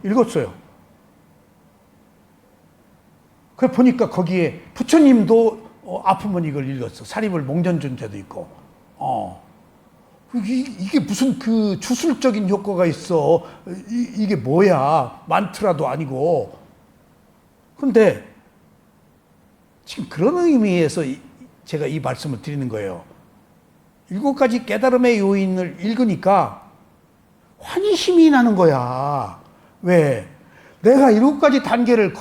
읽었어요. 그래 보니까 거기에 부처님도 아프면 이걸 읽었어. 사립을 몽전존자도 있고. 이게 무슨 그 주술적인 효과가 있어. 이게 뭐야. 만트라도 아니고. 근데 지금 그런 의미에서 제가 이 말씀을 드리는 거예요. 7가지 깨달음의 요인을 읽으니까 환희심이 나는 거야. 왜? 내가 7가지 단계를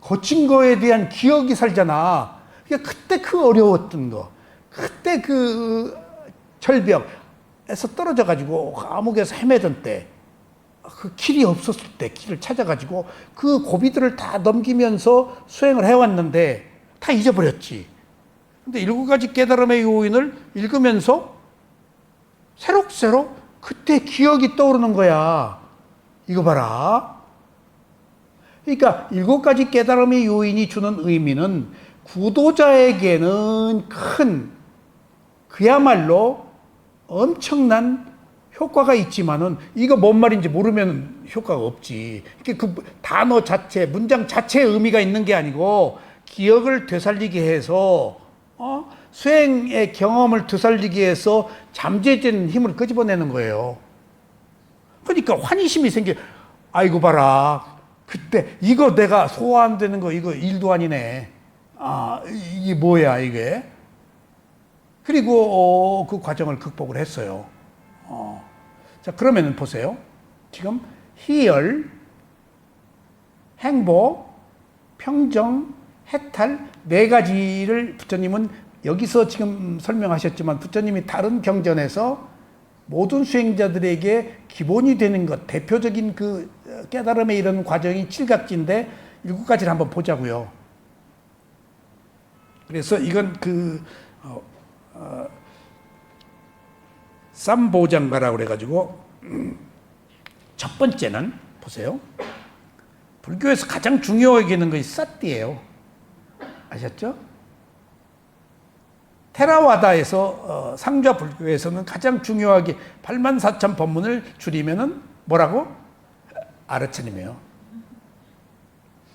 거친 거에 대한 기억이 살잖아. 그러니까 그때 그 어려웠던 거, 그때 그 절벽에서 떨어져가지고 감옥에서 헤매던 때, 그 길이 없었을 때 길을 찾아가지고 그 고비들을 다 넘기면서 수행을 해왔는데 다 잊어버렸지. 근데 7가지 깨달음의 요인을 읽으면서 새록새록 그때 기억이 떠오르는 거야. 이거 봐라. 그러니까 7가지 깨달음의 요인이 주는 의미는 구도자에게는 큰, 그야말로 엄청난 효과가 있지만은 이거 뭔 말인지 모르면 효과가 없지. 그 단어 자체, 문장 자체에 의미가 있는 게 아니고 기억을 되살리게 해서 수행의 경험을 되살리기 위해서 잠재된 힘을 끄집어내는 거예요. 그러니까 환희심이 생겨. 아이고 봐라. 그때 이거 내가 소화 안 되는 거 이거 일도 아니네. 이게 뭐야 이게. 그리고 그 과정을 극복을 했어요. 자 그러면은 보세요. 지금 희열, 행복, 평정, 해탈 4가지를 부처님은 여기서 지금 설명하셨지만 부처님이 다른 경전에서 모든 수행자들에게 기본이 되는 것, 대표적인 그 깨달음의 이런 과정이 7각지인데 7가지를 한번 보자고요. 그래서 이건 쌈보장가라고 그래가지고 첫 번째는 보세요. 불교에서 가장 중요하게 여기는 것이 사띠예요. 아셨죠? 테라와다에서 상좌 불교에서는 가장 중요하게 84,000 법문을 줄이면은 뭐라고? 아르차님이에요.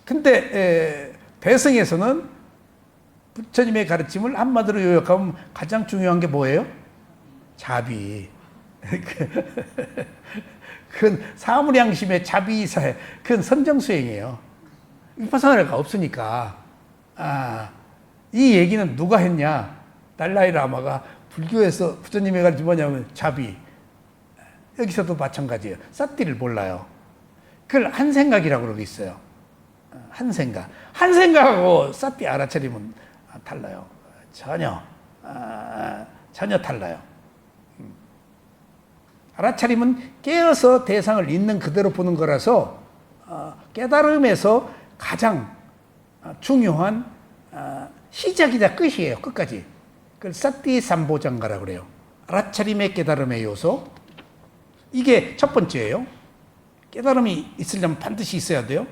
근데 배승에서는 부처님의 가르침을 한마디로 요약하면 가장 중요한 게 뭐예요? 자비. 그건 사무량심의 자비사에, 그건 선정수행이에요. 위파사나가 없으니까. 이 얘기는 누가 했냐? 달라이 라마가 불교에서 부처님의 가르침 뭐냐면 자비. 여기서도 마찬가지예요. 사띠를 몰라요. 그걸 한 생각이라고 그러고 있어요. 한 생각. 한 생각하고 사띠 알아차리면 달라요. 전혀 달라요. 알아차림은 깨어서 대상을 있는 그대로 보는 거라서 깨달음에서 가장 중요한 시작이자 끝이에요. 끝까지. 그걸 사띠삼보장가라고 그래요. 알아차림의 깨달음의 요소. 이게 첫 번째예요. 깨달음이 있으려면 반드시 있어야 돼요.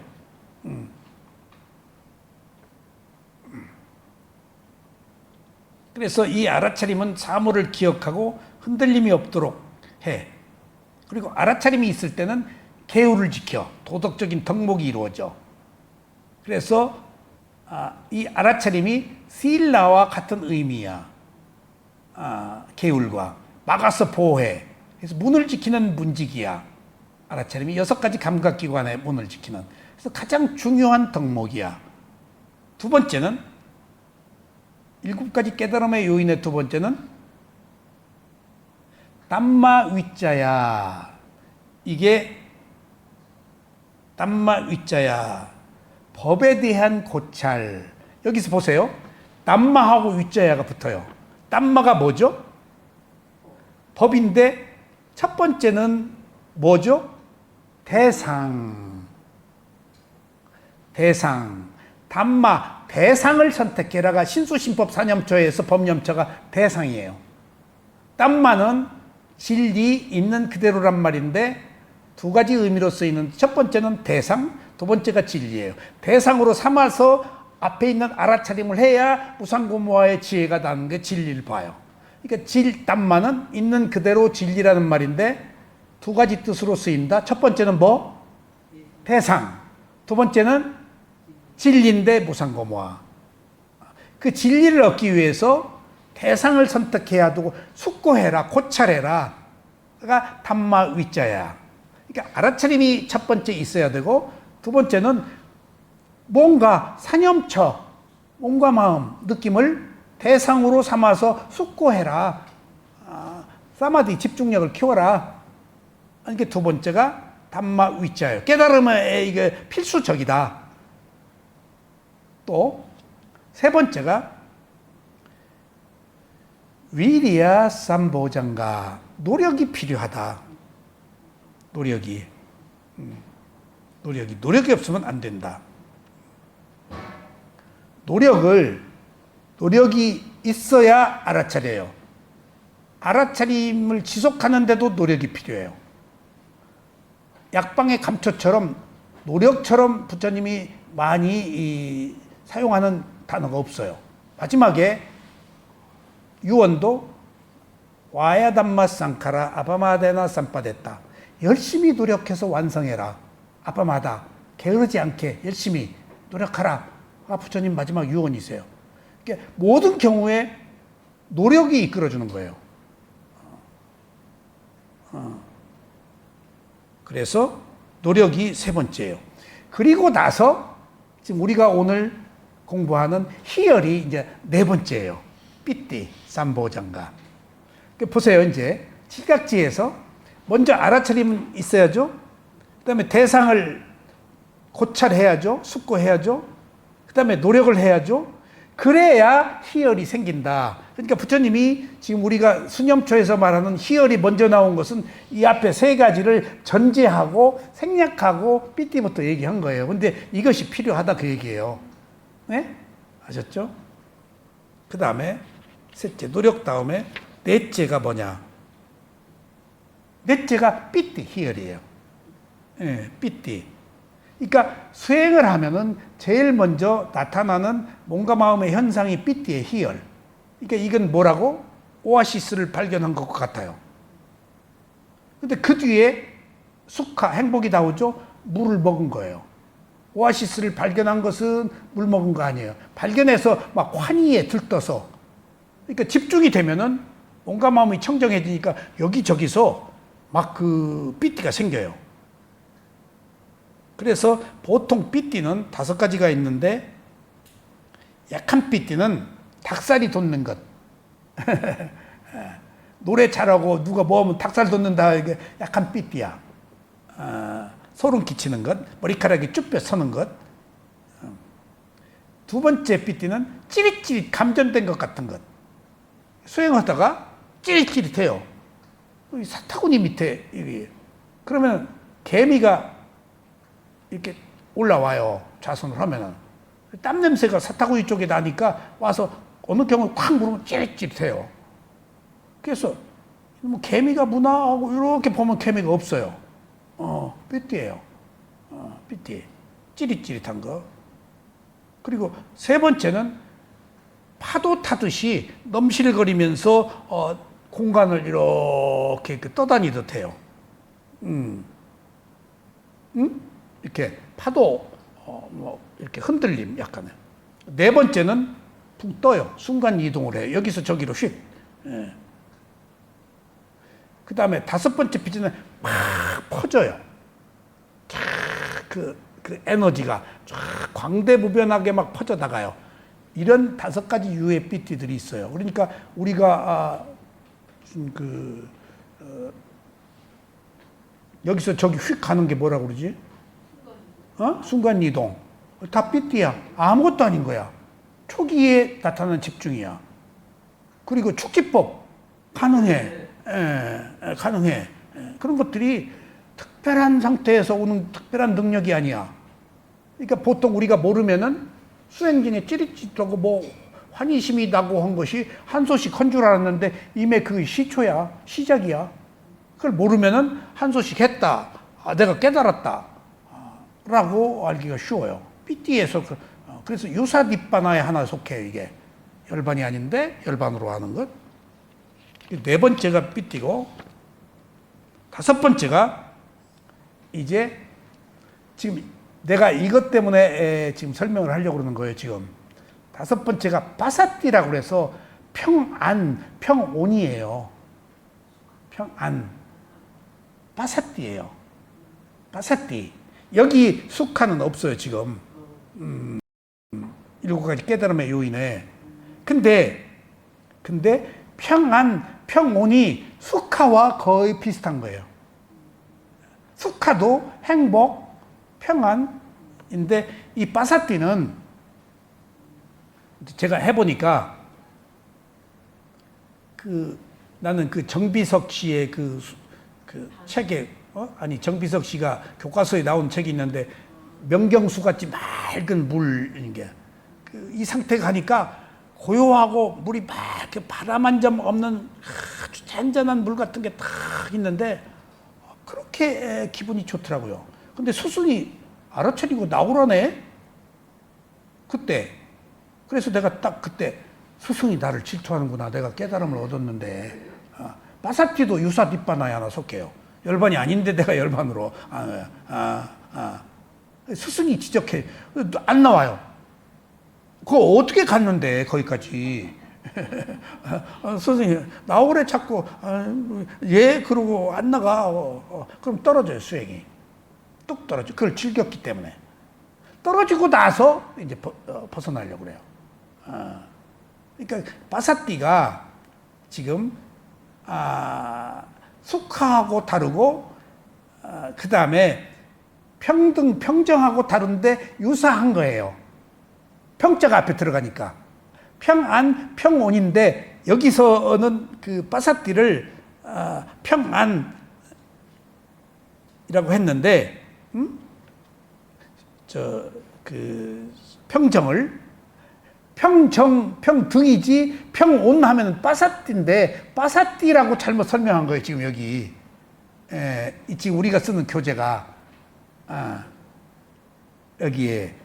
그래서 이 알아차림은 사물을 기억하고 흔들림이 없도록 해. 그리고 알아차림이 있을 때는 계율을 지켜 도덕적인 덕목이 이루어져. 그래서 이 알아차림이 시일라와 같은 의미야. 계율과 막아서 보호해. 그래서 문을 지키는 문지기야. 알아차림이 6가지 감각기관의 문을 지키는. 그래서 가장 중요한 덕목이야. 두 번째는 7가지 깨달음의 요인의 두 번째는 담마 위자야. 이게 담마 위자야. 법에 대한 고찰. 여기서 보세요. 담마하고 위자야가 붙어요. 담마가 뭐죠? 법인데 첫 번째는 뭐죠? 대상. 담마, 대상을 선택해라가 신수신법 사념처에서 법념처가 대상이에요. 담마는 진리 있는 그대로란 말인데 2가지 의미로 쓰이는, 첫 번째는 대상, 두 번째가 진리예요. 대상으로 삼아서 앞에 있는 알아차림을 해야 무상고모화의 지혜가 나는 게 진리를 봐요. 그러니까 담마는 있는 그대로 진리라는 말인데 2가지 뜻으로 쓰인다. 첫 번째는 뭐? 대상. 두 번째는 진리인데 무상고모화. 그 진리를 얻기 위해서 대상을 선택해야 되고 숙고해라, 고찰해라. 가 담마 위자야. 그러니까 알아차림이 첫 번째 있어야 되고, 두 번째는 뭔가 사념처, 몸과 마음, 느낌을 대상으로 삼아서 숙고해라. 사마디, 집중력을 키워라. 이게 두 번째가 담마 위자예요. 깨달음의 이게 필수적이다. 또 세 번째가 위리야 삼보장가. 노력이 필요하다. 노력이 없으면 안 된다. 노력이 있어야 알아차려요. 알아차림을 지속하는데도 노력이 필요해요. 약방의 감초처럼 노력처럼 부처님이 많이 사용하는 단어가 없어요. 마지막에 유언도 와야담마 쌍카라 아바마데나 쌈빠됐다. 열심히 노력해서 완성해라. 아바마다 게으르지 않게 열심히 노력하라. 부처님 마지막 유언이세요. 그러니까 모든 경우에 노력이 이끌어주는 거예요. 그래서 노력이 세 번째예요. 그리고 나서 지금 우리가 오늘 공부하는 희열이 이제 네 번째예요. 삐띠 삼보장가. 보세요. 이제 칠각지에서 먼저 알아차림은 있어야죠. 그 다음에 대상을 고찰해야죠. 숙고해야죠. 그 다음에 노력을 해야죠. 그래야 희열이 생긴다. 그러니까 부처님이 지금 우리가 수념초에서 말하는 희열이 먼저 나온 것은 이 앞에 세 가지를 전제하고 생략하고 삐띠부터 얘기한 거예요. 근데 이것이 필요하다 그 얘기예요. 네? 아셨죠? 그 다음에 셋째, 노력 다음에 넷째가 뭐냐? 넷째가 삐띠, 희열이에요. 네, 삐띠. 그러니까 수행을 하면은 제일 먼저 나타나는 몸과 마음의 현상이 삐띠의 희열. 그러니까 이건 뭐라고? 오아시스를 발견한 것 같아요. 근데 그 뒤에 수카, 행복이 나오죠? 물을 먹은 거예요. 오아시스를 발견한 것은 물 먹은 거 아니에요. 발견해서 막 환희에 들떠서. 그러니까 집중이 되면은 몸과 마음이 청정해지니까 여기저기서 막 그 삐띠가 생겨요. 그래서 보통 삐띠는 5가지가 있는데, 약한 삐띠는 닭살이 돋는 것. 노래 잘하고 누가 뭐 하면 닭살 돋는다. 이게 약한 삐띠야. 소름 끼치는 것, 머리카락이 쭈뼛 서는 것. 두 번째 삐띠는 찌릿찌릿 감전된 것 같은 것. 수행하다가 찌릿찌릿해요. 사타구니 밑에 이게. 그러면 개미가 이렇게 올라와요. 좌선을 하면은. 땀 냄새가 사타구니 쪽에 나니까 와서 어느 경우 콱 물으면 찌릿찌릿해요. 그래서 뭐 개미가 무나 하고 이렇게 보면 개미가 없어요. 삐띠예요. 삐띠. 찌릿찌릿한 거. 그리고 세 번째는 파도 타듯이 넘실거리면서 공간을 이렇게 떠다니듯 해요. 이렇게 파도 뭐 이렇게 흔들림 약간의. 네 번째는 붕 떠요. 순간 이동을 해요. 여기서 저기로 휙. 예. 그 다음에 다섯 번째 빛은 막 퍼져요. 쫙 그 에너지가 쫙 광대무변하게 막 퍼져 나가요. 이런 다섯 가지 유의 삐띠들이 있어요. 그러니까 우리가 여기서 저기 휙 가는 게 뭐라고 그러지? 순간 이동. 다 삐띠야. 아무것도 아닌 거야. 초기에 나타나는 집중이야. 그리고 축지법 가능해. 가능해. 그런 것들이 특별한 상태에서 오는 특별한 능력이 아니야. 그러니까 보통 우리가 모르면은 수행진에 찌릿찌릿하고 뭐 환희심이 나고 한 것이 한 소씩 한 줄 알았는데 이미 그 시초야. 시작이야. 그걸 모르면은 한 소씩 했다. 내가 깨달았다. 라고 알기가 쉬워요. 삐띠에서 그래서 유사뒷반화에 하나 속해요. 이게 열반이 아닌데 열반으로 하는 것. 네 번째가 삐띠고 다섯 번째가 이제 지금 내가 이것 때문에 지금 설명을 하려고 그러는 거예요. 지금 다섯 번째가 빠사띠라고 그래서 평안, 평온이에요. 평안, 빠사띠예요. 빠사띠. 여기 숙하는 없어요. 지금 일곱 가지 깨달음의 요인에. 근데 평안, 평온이 숙하와 거의 비슷한 거예요. 숙하도 행복, 평안인데 이 빠사띠는 제가 해보니까 나는 그 정비석 씨의 그 책에 정비석 씨가 교과서에 나온 책이 있는데 명경수 같이 맑은 물인 게 이 상태가 가니까 고요하고 물이 막 이렇게 바람 한 점 없는 아주 잔잔한 물 같은 게 딱 있는데 그렇게 기분이 좋더라고요. 근데 스승이 알아차리고 나오라네? 그때. 그래서 내가 딱 그때 스승이 나를 질투하는구나. 내가 깨달음을 얻었는데. 빠사티도 유사 뒷반화에 하나 속해요. 열반이 아닌데 내가 열반으로. 스승이 지적해. 안 나와요. 그거 어떻게 갔는데, 거기까지. 선생님, 나오래 자꾸. 그러고 안 나가. 그럼 떨어져요, 수행이. 뚝 떨어져. 그걸 즐겼기 때문에. 떨어지고 나서 이제 벗어나려고 그래요. 그러니까, 빠사띠가 지금, 숙하하고 다르고, 그 다음에 평정하고 다른데 유사한 거예요. 평자가 앞에 들어가니까. 평안, 평온인데, 여기서는 그 빠사띠를, 평안이라고 했는데, 평정을, 평등이지, 평온 하면 빠사띠인데, 빠사띠라고 잘못 설명한 거예요, 지금 여기. 지금 우리가 쓰는 교재가, 여기에.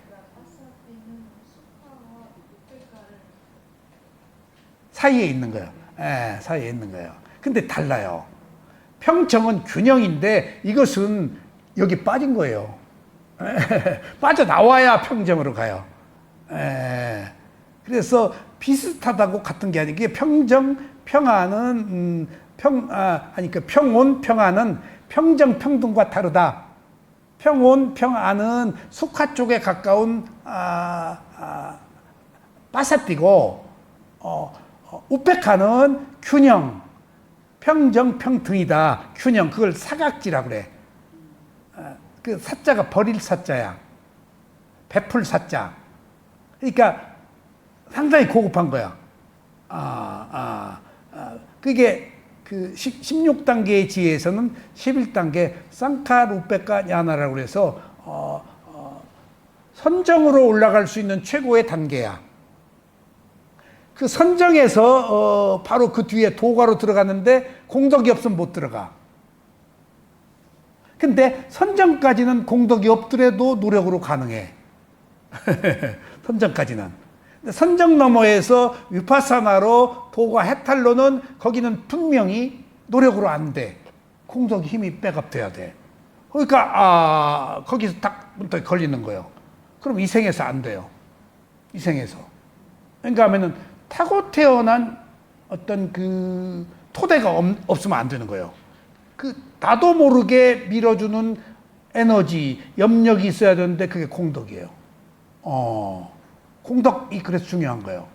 사이에 있는 거예요. 사이에 있는 거예요. 근데 달라요. 평정은 균형인데 이것은 여기 빠진 거예요. 빠져나와야 평정으로 가요. 그래서 비슷하다고 같은 게 아니고 평정, 평안은 평온, 평안은 평정, 평등과 다르다. 평온, 평안은 숙화 쪽에 가까운 빠사띠고 우페카는 균형, 평정, 평등이다. 균형, 그걸 사각지라고 그래. 그 사자가 버릴 사자야. 베풀 사자. 그러니까 상당히 고급한 거야. 그게 그 16단계의 지혜에서는 11단계 쌍카루페카 냐나라고 해서 선정으로 올라갈 수 있는 최고의 단계야. 그 선정에서 바로 그 뒤에 도가로 들어갔는데 공덕이 없으면 못 들어가. 근데 선정까지는 공덕이 없더라도 노력으로 가능해. 선정까지는. 선정 너머에서 위파사나로 도가 해탈로는 거기는 분명히 노력으로 안 돼. 공덕 힘이 백업돼야 돼. 그러니까 거기서 딱 문턱에 걸리는 거예요. 그럼 이 생에서 안 돼요. 이 생에서. 그러니까 하면은 타고 태어난 어떤 그 토대가 없으면 안 되는 거예요. 그 나도 모르게 밀어주는 에너지, 염력이 있어야 되는데 그게 공덕이에요. 공덕이 그래서 중요한 거예요.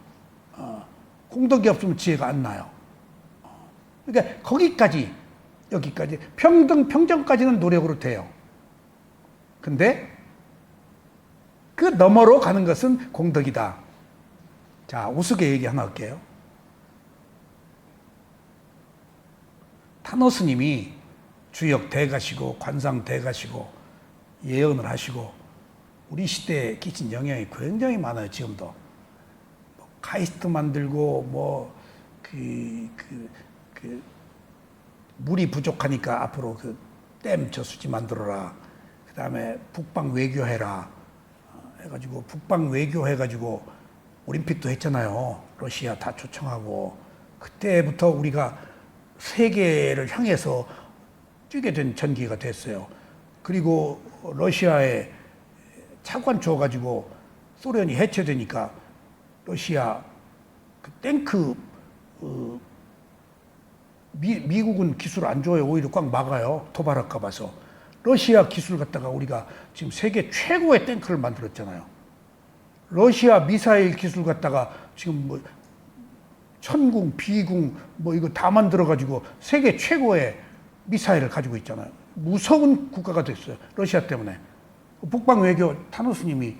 공덕이 없으면 지혜가 안 나요. 그러니까 거기까지, 여기까지 평정까지는 노력으로 돼요. 근데 그 너머로 가는 것은 공덕이다. 자, 우스개 얘기 하나 할게요. 타노 스님이 주역 대가시고 관상 대가시고 예언을 하시고 우리 시대에 끼친 영향이 굉장히 많아요. 지금도 뭐 카이스트 만들고 물이 부족하니까 앞으로 그 댐 저수지 만들어라. 그 다음에 북방 외교해라. 해가지고 북방 외교 해가지고 올림픽도 했잖아요. 러시아 다 초청하고 그때부터 우리가 세계를 향해서 뛰게 된 전기가 됐어요. 그리고 러시아에 차관 줘가지고 소련이 해체되니까 러시아 그 탱크 미국은 기술 안 줘요. 오히려 꽉 막아요. 도발할까 봐서. 러시아 기술 갖다가 우리가 지금 세계 최고의 탱크를 만들었잖아요. 러시아 미사일 기술 갖다가 지금 뭐 천궁, 비궁 뭐 이거 다 만들어가지고 세계 최고의 미사일을 가지고 있잖아요. 무서운 국가가 됐어요. 러시아 때문에. 북방 외교 타노 스님이.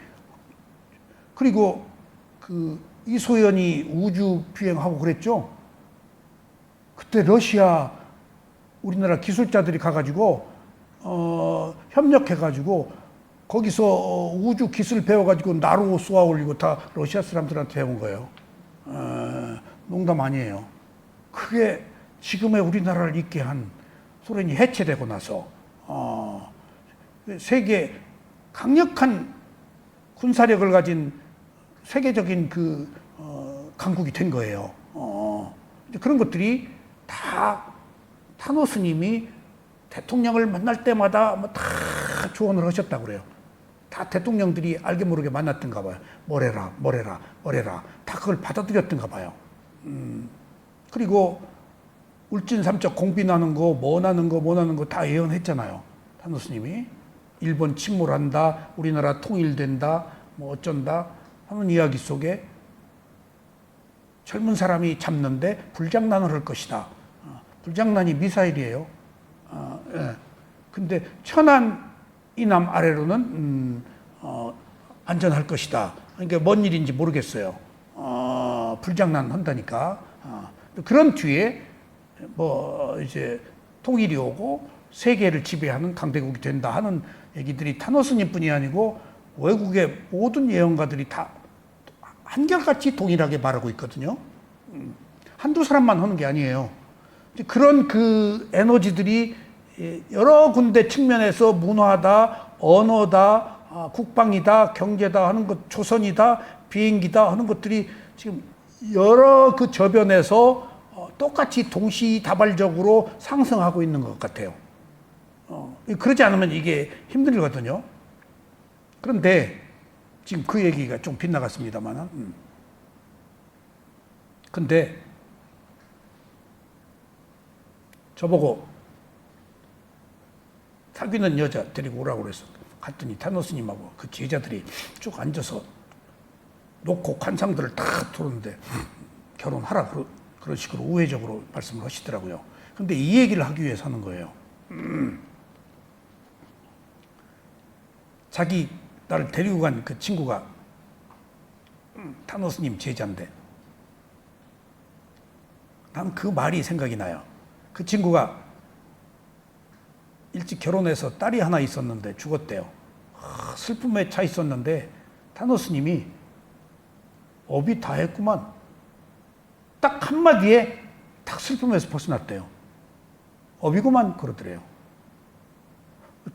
그리고 그 이소연이 우주 비행하고 그랬죠. 그때 러시아 우리나라 기술자들이 가가지고 협력해가지고 거기서 우주 기술 배워가지고 나로 쏘아 올리고 다 러시아 사람들한테 배운 거예요. 농담 아니에요. 그게 지금의 우리나라를 있게 한 소련이 해체되고 나서 세계 강력한 군사력을 가진 세계적인 그 강국이 된 거예요. 그런 것들이 다 타노 스님이 대통령을 만날 때마다 뭐 다 조언을 하셨다고 그래요. 다 대통령들이 알게 모르게 만났던가 봐요. 뭐래라. 다 그걸 받아들였던가 봐요. 그리고 울진삼척 공비 나는 거, 뭐 나는 거 다 예언했잖아요. 타노 스님이. 일본 침몰한다, 우리나라 통일된다, 뭐 어쩐다 하는 이야기 속에 젊은 사람이 잡는데 불장난을 할 것이다. 불장난이 미사일이에요. 예. 근데 천안 이남 아래로는 안전할 것이다. 그러니까 뭔 일인지 모르겠어요. 불장난 한다니까. 그런 뒤에 뭐 이제 통일이 오고 세계를 지배하는 강대국이 된다 하는 얘기들이 타노 스님뿐이 아니고 외국의 모든 예언가들이 다 한결같이 동일하게 말하고 있거든요. 한두 사람만 하는 게 아니에요. 그런 그 에너지들이 여러 군데 측면에서 문화다, 언어다, 국방이다, 경제다 하는 것, 조선이다, 비행기다 하는 것들이 지금 여러 그 저변에서 똑같이 동시다발적으로 상승하고 있는 것 같아요. 그러지 않으면 이게 힘들거든요. 그런데 지금 그 얘기가 좀 빗나갔습니다만, 근데 저보고 사귀는 여자 데리고 오라고 그래서 갔더니 타노 스님하고 그 제자들이 쭉 앉아서 놓고 관상들을 다 들었는데 결혼하라 그런 식으로 우회적으로 말씀을 하시더라고요. 근데 이 얘기를 하기 위해서 하는 거예요. 자기 나를 데리고 간 그 친구가 타노 스님 제자인데 난 그 말이 생각이 나요. 그 친구가 일찍 결혼해서 딸이 하나 있었는데 죽었대요. 슬픔에 차 있었는데 타노 스님이 업이 다 했구만. 딱 한마디에 딱 슬픔에서 벗어났대요. 업이구만 그러더래요.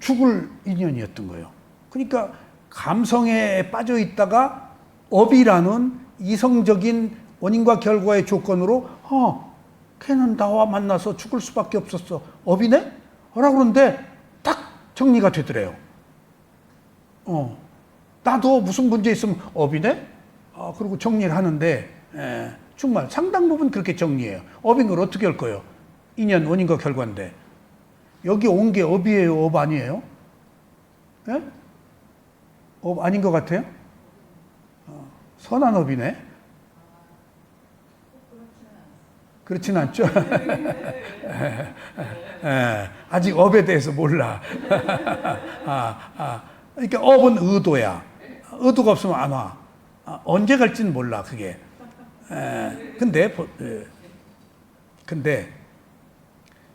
죽을 인연이었던 거예요. 그러니까 감성에 빠져 있다가 업이라는 이성적인 원인과 결과의 조건으로 걔는 나와 만나서 죽을 수밖에 없었어. 업이네? 라고 그러는데 딱 정리가 되더래요. 나도 무슨 문제 있으면 업이네? 그리고 정리를 하는데 정말 상당 부분 그렇게 정리해요. 업인 걸 어떻게 할 거예요? 인연, 원인과 결과인데. 여기 온 게 업이에요? 업 아니에요? 예? 업 아닌 것 같아요? 선한 업이네? 그렇진 않죠? 아직 업에 대해서 몰라. 그러니까 업은 의도야. 의도가 없으면 안 와. 언제 갈지는 몰라, 그게. 근데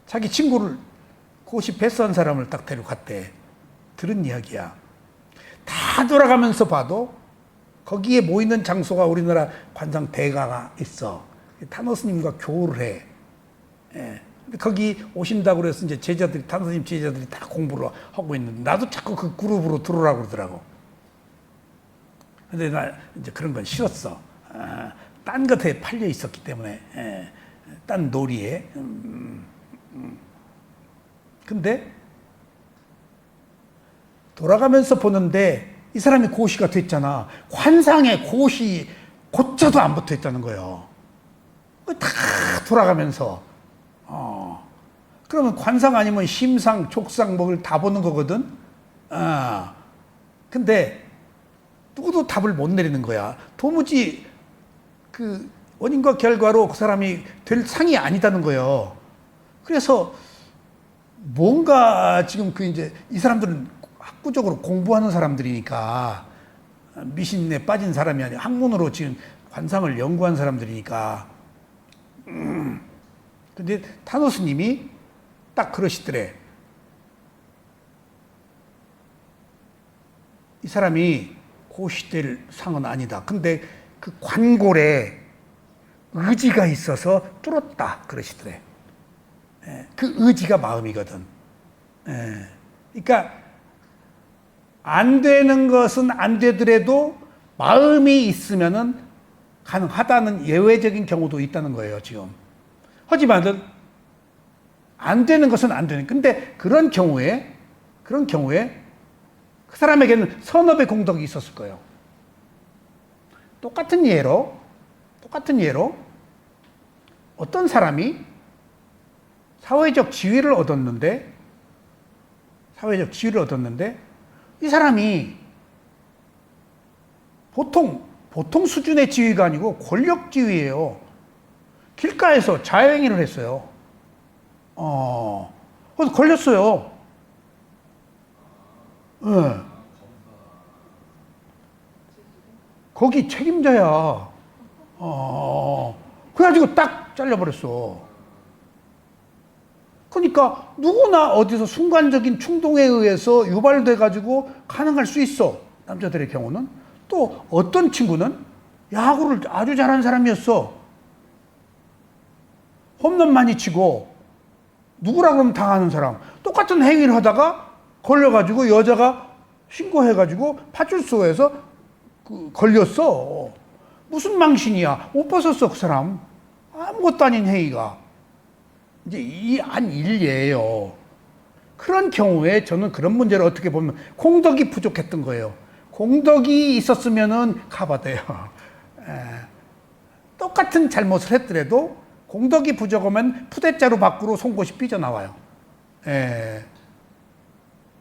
자기 친구를 고시 패스한 사람을 딱 데려갔대. 들은 이야기야. 다 돌아가면서 봐도 거기에 모이는 장소가 우리나라 관상 대가가 있어. 타노스님과 교우를 해. 근데 거기 오신다고 그래서 이제 제자들이, 타노스님 제자들이 다 공부를 하고 있는데 나도 자꾸 그 그룹으로 들어오라고 그러더라고. 근데 나 이제 그런 건 싫었어. 딴 것에 팔려 있었기 때문에, 딴 놀이에. 근데 돌아가면서 보는데 이 사람이 고시가 됐잖아. 관상에 고시 고자도 안 붙어 있다는 거예요. 다 돌아가면서. 그러면 관상 아니면 심상, 족상, 뭐를 다 보는 거거든. 근데 누구도 답을 못 내리는 거야. 도무지 그 원인과 결과로 그 사람이 될 상이 아니다는 거예요. 그래서 뭔가 지금 이제 이 사람들은 학구적으로 공부하는 사람들이니까 미신에 빠진 사람이 아니라 학문으로 지금 관상을 연구한 사람들이니까. 근데 타노스님이 딱 그러시더래. 이 사람이 고시될 상은 아니다. 근데 그 관골에 의지가 있어서 뚫었다. 그러시더래. 그 의지가 마음이거든. 그러니까 안 되는 것은 안 되더라도 마음이 있으면은 가능하다는 예외적인 경우도 있다는 거예요, 지금. 하지만 안 되는 것은 안 되는. 근데 그런 경우에 그 사람에게는 선업의 공덕이 있었을 거예요. 똑같은 예로 어떤 사람이 사회적 지위를 얻었는데 이 사람이 보통 수준의 지위가 아니고 권력 지위예요. 길가에서 자행위를 했어요. 그래서 걸렸어요. 거기 책임자야. 그래가지고 딱 잘려버렸어. 그러니까 누구나 어디서 순간적인 충동에 의해서 유발돼가지고 가능할 수 있어. 남자들의 경우는. 또 어떤 친구는 야구를 아주 잘하는 사람이었어. 홈런 많이 치고 누구라 그러면 당하는 사람. 똑같은 행위를 하다가 걸려가지고 여자가 신고해가지고 파출소에서 걸렸어. 무슨 망신이야. 옷 벗었어, 그 사람. 아무것도 아닌 행위가. 이제 이 한 일례예요. 그런 경우에 저는 그런 문제를 어떻게 보면 공덕이 부족했던 거예요. 공덕이 있었으면은 가봐도요. 똑같은 잘못을 했더라도 공덕이 부족하면 푸대자루 밖으로 송곳이 삐져나와요.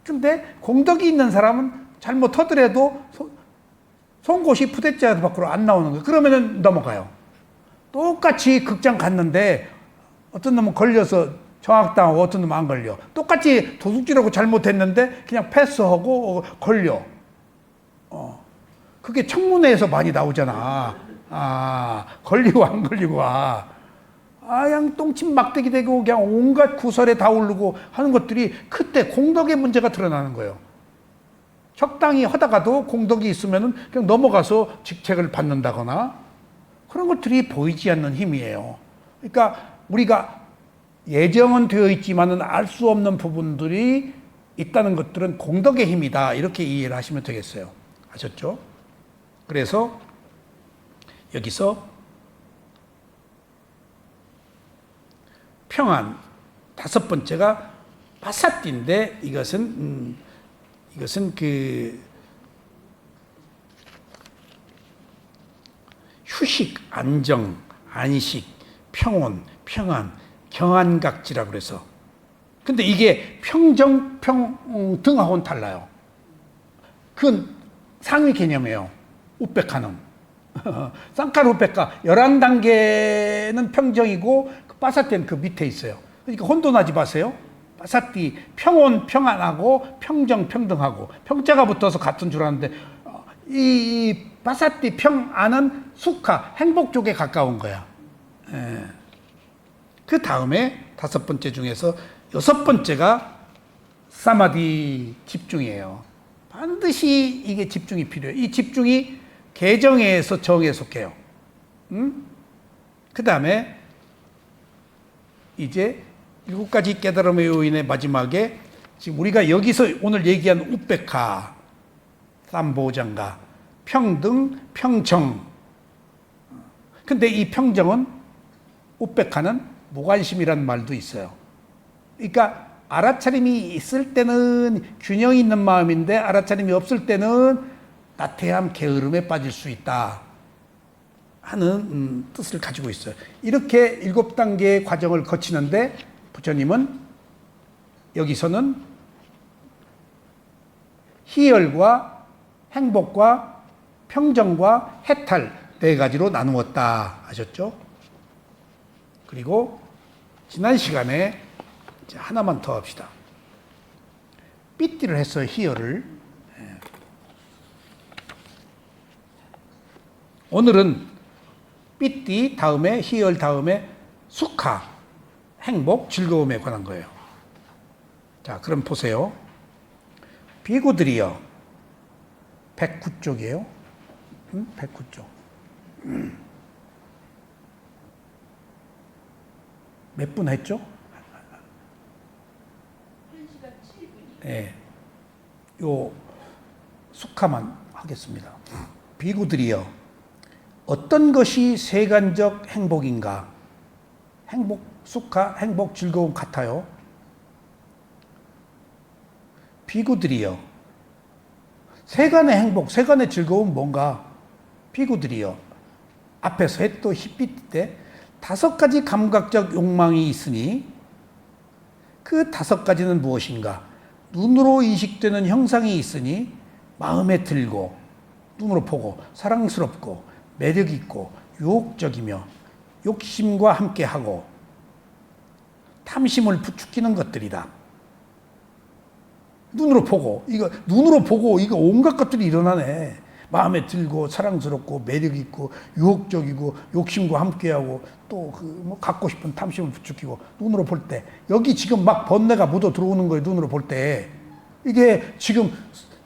근데 공덕이 있는 사람은 잘못하더라도 송곳이 푸대자루 밖으로 안 나오는 거예요. 그러면은 넘어가요. 똑같이 극장 갔는데 어떤 놈은 걸려서 정확당하고 어떤 놈은 안 걸려. 똑같이 도둑질하고 잘못했는데 그냥 패스하고 걸려. 그게 청문회에서 많이 나오잖아. 걸리고 안 걸리고. 그냥 똥침 막대기 되고 그냥 온갖 구설에 다 오르고 하는 것들이 그때 공덕의 문제가 드러나는 거예요. 적당히 하다가도 공덕이 있으면 그냥 넘어가서 직책을 받는다거나 그런 것들이 보이지 않는 힘이에요. 그러니까 우리가 예정은 되어 있지만은 알 수 없는 부분들이 있다는 것들은 공덕의 힘이다. 이렇게 이해를 하시면 되겠어요. 아셨죠? 그래서 여기서 평안, 다섯 번째가 파사띠인데 이것은 그 휴식, 안정, 안식, 평온, 평안, 경안각지라 그래서. 근데 이게 평정, 평등하고는 달라요. 그건 상위 개념이에요. 우백카는. 쌍카르 우백카 11단계는 평정이고 파사띠는 그 밑에 있어요. 그러니까 혼돈하지 마세요. 파사띠 평온, 평안하고 평정, 평등하고 평자가 붙어서 같은 줄 아는데 이 파사띠 평안은 수카, 행복 쪽에 가까운 거야. 그 다음에 다섯 번째 중에서 여섯 번째가 사마디, 집중이에요. 반드시 이게 집중이 필요해요. 이 집중이 개정에서 정에 속해요. 그 다음에 이제 7가지 깨달음의 요인의 마지막에 지금 우리가 여기서 오늘 얘기한 우페카, 삼보장가, 평등, 평정. 근데 이 평정은 우페카는 무관심이라는 말도 있어요. 그러니까 알아차림이 있을 때는 균형 있는 마음인데 알아차림이 없을 때는 나태함, 게으름에 빠질 수 있다 하는 뜻을 가지고 있어요. 이렇게 7단계의 과정을 거치는데 부처님은 여기서는 희열과 행복과 평정과 해탈 4가지로 나누었다 하셨죠. 그리고 지난 시간에 이제 하나만 더 합시다. 삐띠를 했어요. 희열을. 오늘은 삐띠 다음에 희열 다음에 수카, 행복, 즐거움에 관한 거예요. 자, 그럼 보세요. 비구들이여 109쪽이에요. 109쪽. 몇 분 했죠? 1시간 7분이요. 네. 요 수카만 하겠습니다. 비구들이여 어떤 것이 세간적 행복인가? 행복, 수카, 행복, 즐거움 같아요. 비구들이여 세간의 행복, 세간의 즐거움 뭔가? 비구들이여 앞에서 했던 히피티 때 5가지 감각적 욕망이 있으니 그 5가지는 무엇인가? 눈으로 인식되는 형상이 있으니 마음에 들고 눈으로 보고 사랑스럽고 매력 있고 유혹적이며 욕심과 함께하고 탐심을 부추기는 것들이다. 눈으로 보고 이거 온갖 것들이 일어나네. 마음에 들고 사랑스럽고 매력 있고 유혹적이고 욕심과 함께하고 또 뭐 갖고 싶은 탐심을 부추기고 눈으로 볼 때 여기 지금 막 번뇌가 묻어 들어오는 거예요. 눈으로 볼 때 이게 지금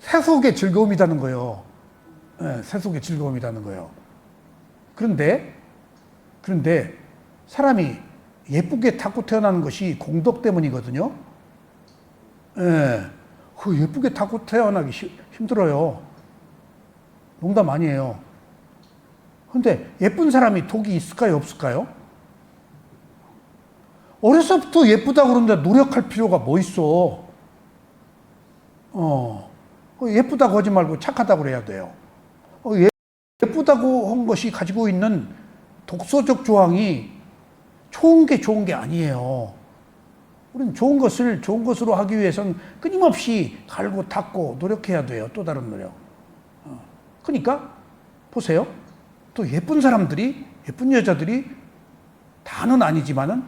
세속의 즐거움이라는 거예요. 네, 세속의 즐거움이라는 거예요. 그런데 사람이 예쁘게 타고 태어나는 것이 공덕 때문이거든요. 예, 그 예쁘게 타고 태어나기 힘들어요. 농담 아니에요. 근데 예쁜 사람이 독이 있을까요, 없을까요? 어려서부터 예쁘다고 그러는데 노력할 필요가 뭐 있어? 예쁘다고 하지 말고 착하다고 그래야 돼요. 예쁘다고 한 것이 가지고 있는 독소적 조항이 좋은 게 아니에요. 우리는 좋은 것으로 하기 위해서는 끊임없이 갈고 닦고 노력해야 돼요. 또 다른 노력. 그러니까 보세요. 또 예쁜 사람들이, 예쁜 여자들이 다는 아니지만은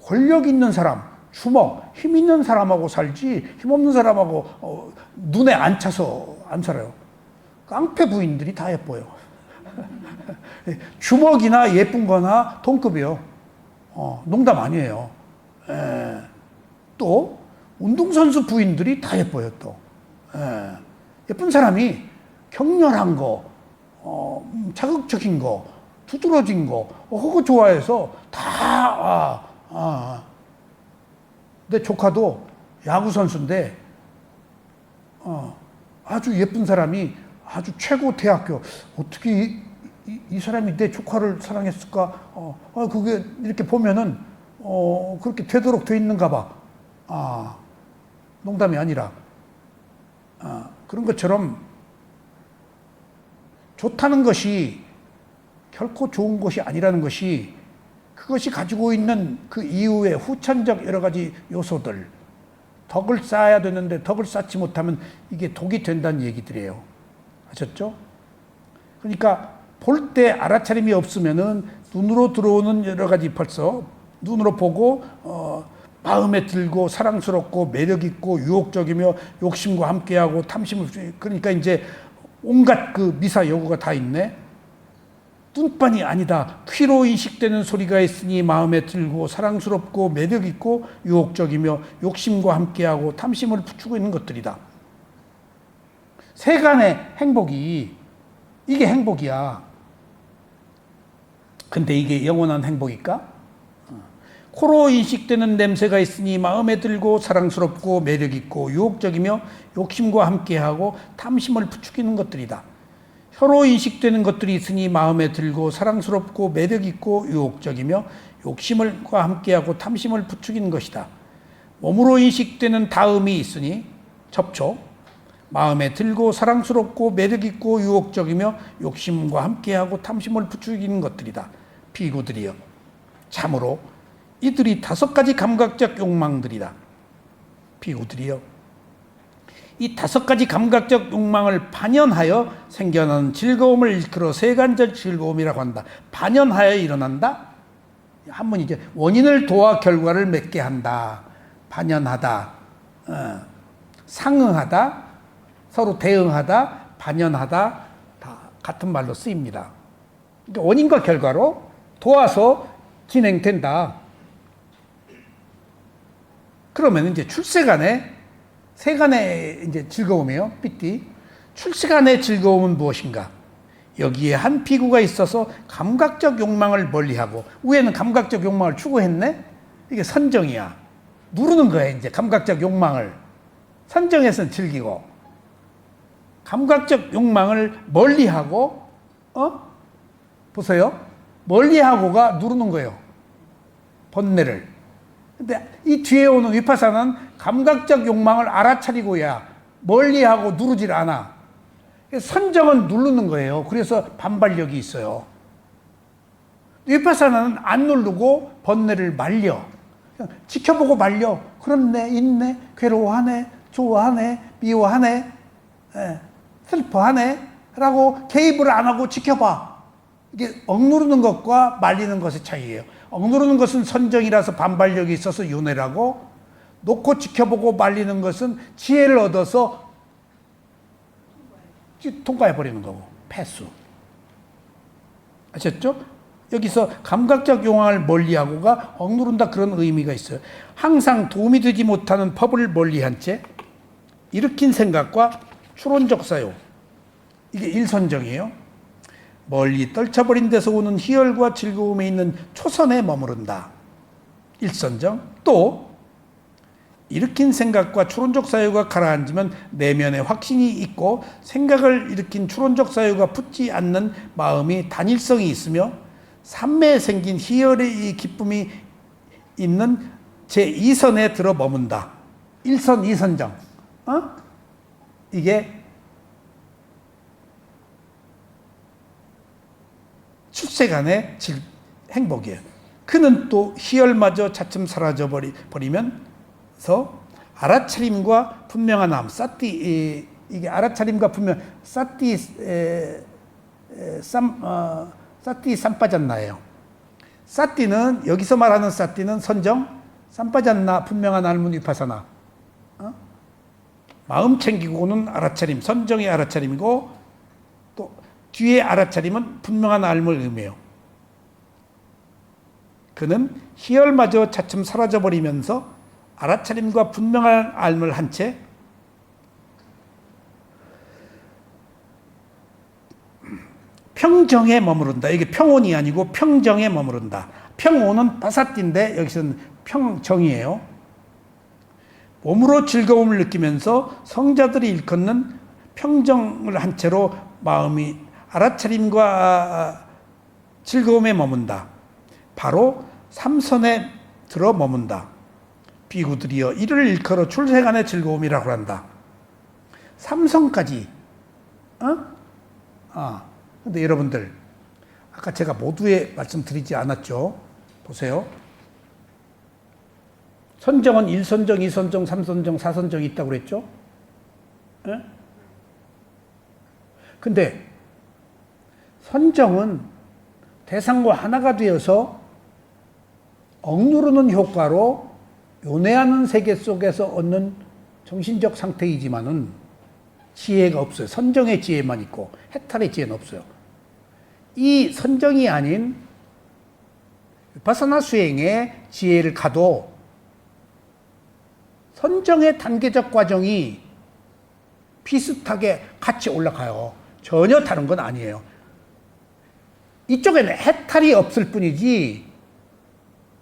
권력 있는 사람, 주먹, 힘 있는 사람하고 살지 힘 없는 사람하고 눈에 안 차서 안 살아요. 깡패 부인들이 다 예뻐요. 주먹이나 예쁜 거나 동급이요. 농담 아니에요. 또 운동선수 부인들이 다 예뻐요. 또 예쁜 사람이 격렬한 거, 자극적인 거, 두드러진 거, 그거 좋아해서 다 내 조카도 야구 선수인데 아주 예쁜 사람이 아주 최고 대학교. 어떻게 이 사람이 내 조카를 사랑했을까? 그게 이렇게 보면은, 그렇게 되도록 돼 있는가 봐. 농담이 아니라. 그런 것처럼 좋다는 것이 결코 좋은 것이 아니라는 것이 그것이 가지고 있는 그 이후의 후천적 여러 가지 요소들, 덕을 쌓아야 되는데 덕을 쌓지 못하면 이게 독이 된다는 얘기들이에요. 아셨죠? 그러니까 볼 때 알아차림이 없으면은 눈으로 들어오는 여러 가지 벌써 눈으로 보고 마음에 들고 사랑스럽고 매력 있고 유혹적이며 욕심과 함께하고 탐심을, 그러니까 이제 온갖 그 미사 여구가 다 있네. 뚱딴이 아니다. 귀로 인식되는 소리가 있으니 마음에 들고 사랑스럽고 매력 있고 유혹적이며 욕심과 함께하고 탐심을 부추고 있는 것들이다. 세간의 행복이 이게 행복이야. 근데 이게 영원한 행복일까? 코로 인식되는 냄새가 있으니 마음에 들고 사랑스럽고 매력 있고 유혹적이며 욕심과 함께하고 탐심을 부추기는 것들이다. 혀로 인식되는 것들이 있으니 마음에 들고 사랑스럽고 매력 있고 유혹적이며 욕심과 함께하고 탐심을 부추기는 것이다. 몸으로 인식되는 다음이 있으니 접촉, 마음에 들고 사랑스럽고 매력 있고 유혹적이며 욕심과 함께하고 탐심을 부추기는 것들이다. 비구들이여, 참으로 이들이 5가지 감각적 욕망들이다. 비구들이여, 이 5가지 감각적 욕망을 반연하여 생겨나는 즐거움을 일컬어 세간적 즐거움이라고 한다. 반연하여 일어난다? 한문이죠. 원인을 도와 결과를 맺게 한다. 반연하다. 상응하다. 서로 대응하다. 반연하다. 다 같은 말로 쓰입니다. 그러니까 원인과 결과로 도와서 진행된다. 그러면 이제 출세간의 세간의 이제 즐거움이에요. 삐띠. 출세간의 즐거움은 무엇인가? 여기에 한 피구가 있어서 감각적 욕망을 멀리하고, 위에는 감각적 욕망을 추구했네? 이게 선정이야. 누르는 거야, 이제 감각적 욕망을. 선정해서는 즐기고, 감각적 욕망을 멀리하고, 보세요. 멀리하고가 누르는 거예요. 번뇌를. 근데 이 뒤에 오는 위파사는 감각적 욕망을 알아차리고야 멀리하고 누르질 않아. 선정은 누르는 거예요. 그래서 반발력이 있어요. 위파사는 안 누르고 번뇌를 말려. 그냥 지켜보고 말려. 그렇네, 있네, 괴로워하네, 좋아하네, 미워하네, 슬퍼하네 라고 개입을 안 하고 지켜봐. 이게 억누르는 것과 말리는 것의 차이예요. 억누르는 것은 선정이라서 반발력이 있어서 윤회라고, 놓고 지켜보고 말리는 것은 지혜를 얻어서 통과해버리는 거고, 패수. 아셨죠? 여기서 감각적 욕망을 멀리하고가 억누른다, 그런 의미가 있어요. 항상 도움이 되지 못하는 법을 멀리한 채 일으킨 생각과 추론적 사유, 이게 일선정이에요. 멀리 떨쳐버린 데서 오는 희열과 즐거움에 있는 초선에 머무른다. 일선정. 또 일으킨 생각과 추론적 사유가 가라앉으면 내면에 확신이 있고 생각을 일으킨 추론적 사유가 붙지 않는 마음이 단일성이 있으며 삼매에 생긴 희열의 이 기쁨이 있는 제2선에 들어 머문다. 일선, 이선정. 이게 출세간의 행복이에요. 그는 또 희열마저 차츰 사라져 버리면서 알아차림과 분명한 암, 사띠, 이게 알아차림과 분명, 사띠 삼빠졌나예요. 사띠는, 여기서 말하는 사띠는 선정, 삼빠졌나 분명한 알문 위파사나. 마음 챙기고는 알아차림, 선정의 알아차림이고, 또 뒤에 알아차림은 분명한 알을 의미해요. 그는 희열마저 차츰 사라져버리면서 알아차림과 분명한 알을 한 채 평정에 머무른다. 이게 평온이 아니고 평정에 머무른다. 평온은 바사띠인데 여기서는 평정이에요. 몸으로 즐거움을 느끼면서 성자들이 일컫는 평정을 한 채로 마음이 알아차림과 즐거움에 머문다. 바로 삼선에 들어 머문다. 비구들이여 이를 일컬어 출세간의 즐거움이라고 한다. 삼선까지. 근데 여러분들 아까 제가 모두에 말씀드리지 않았죠? 보세요. 선정은 1선정, 2선정, 3선정, 4선정이 있다고 그랬죠? 예? 근데 선정은 대상과 하나가 되어서 억누르는 효과로 요뇌하는 세계 속에서 얻는 정신적 상태이지만은 지혜가 없어요. 선정의 지혜만 있고 해탈의 지혜는 없어요. 이 선정이 아닌 비파사나 수행의 지혜를 가도 선정의 단계적 과정이 비슷하게 같이 올라가요. 전혀 다른 건 아니에요. 이쪽에는 해탈이 없을 뿐이지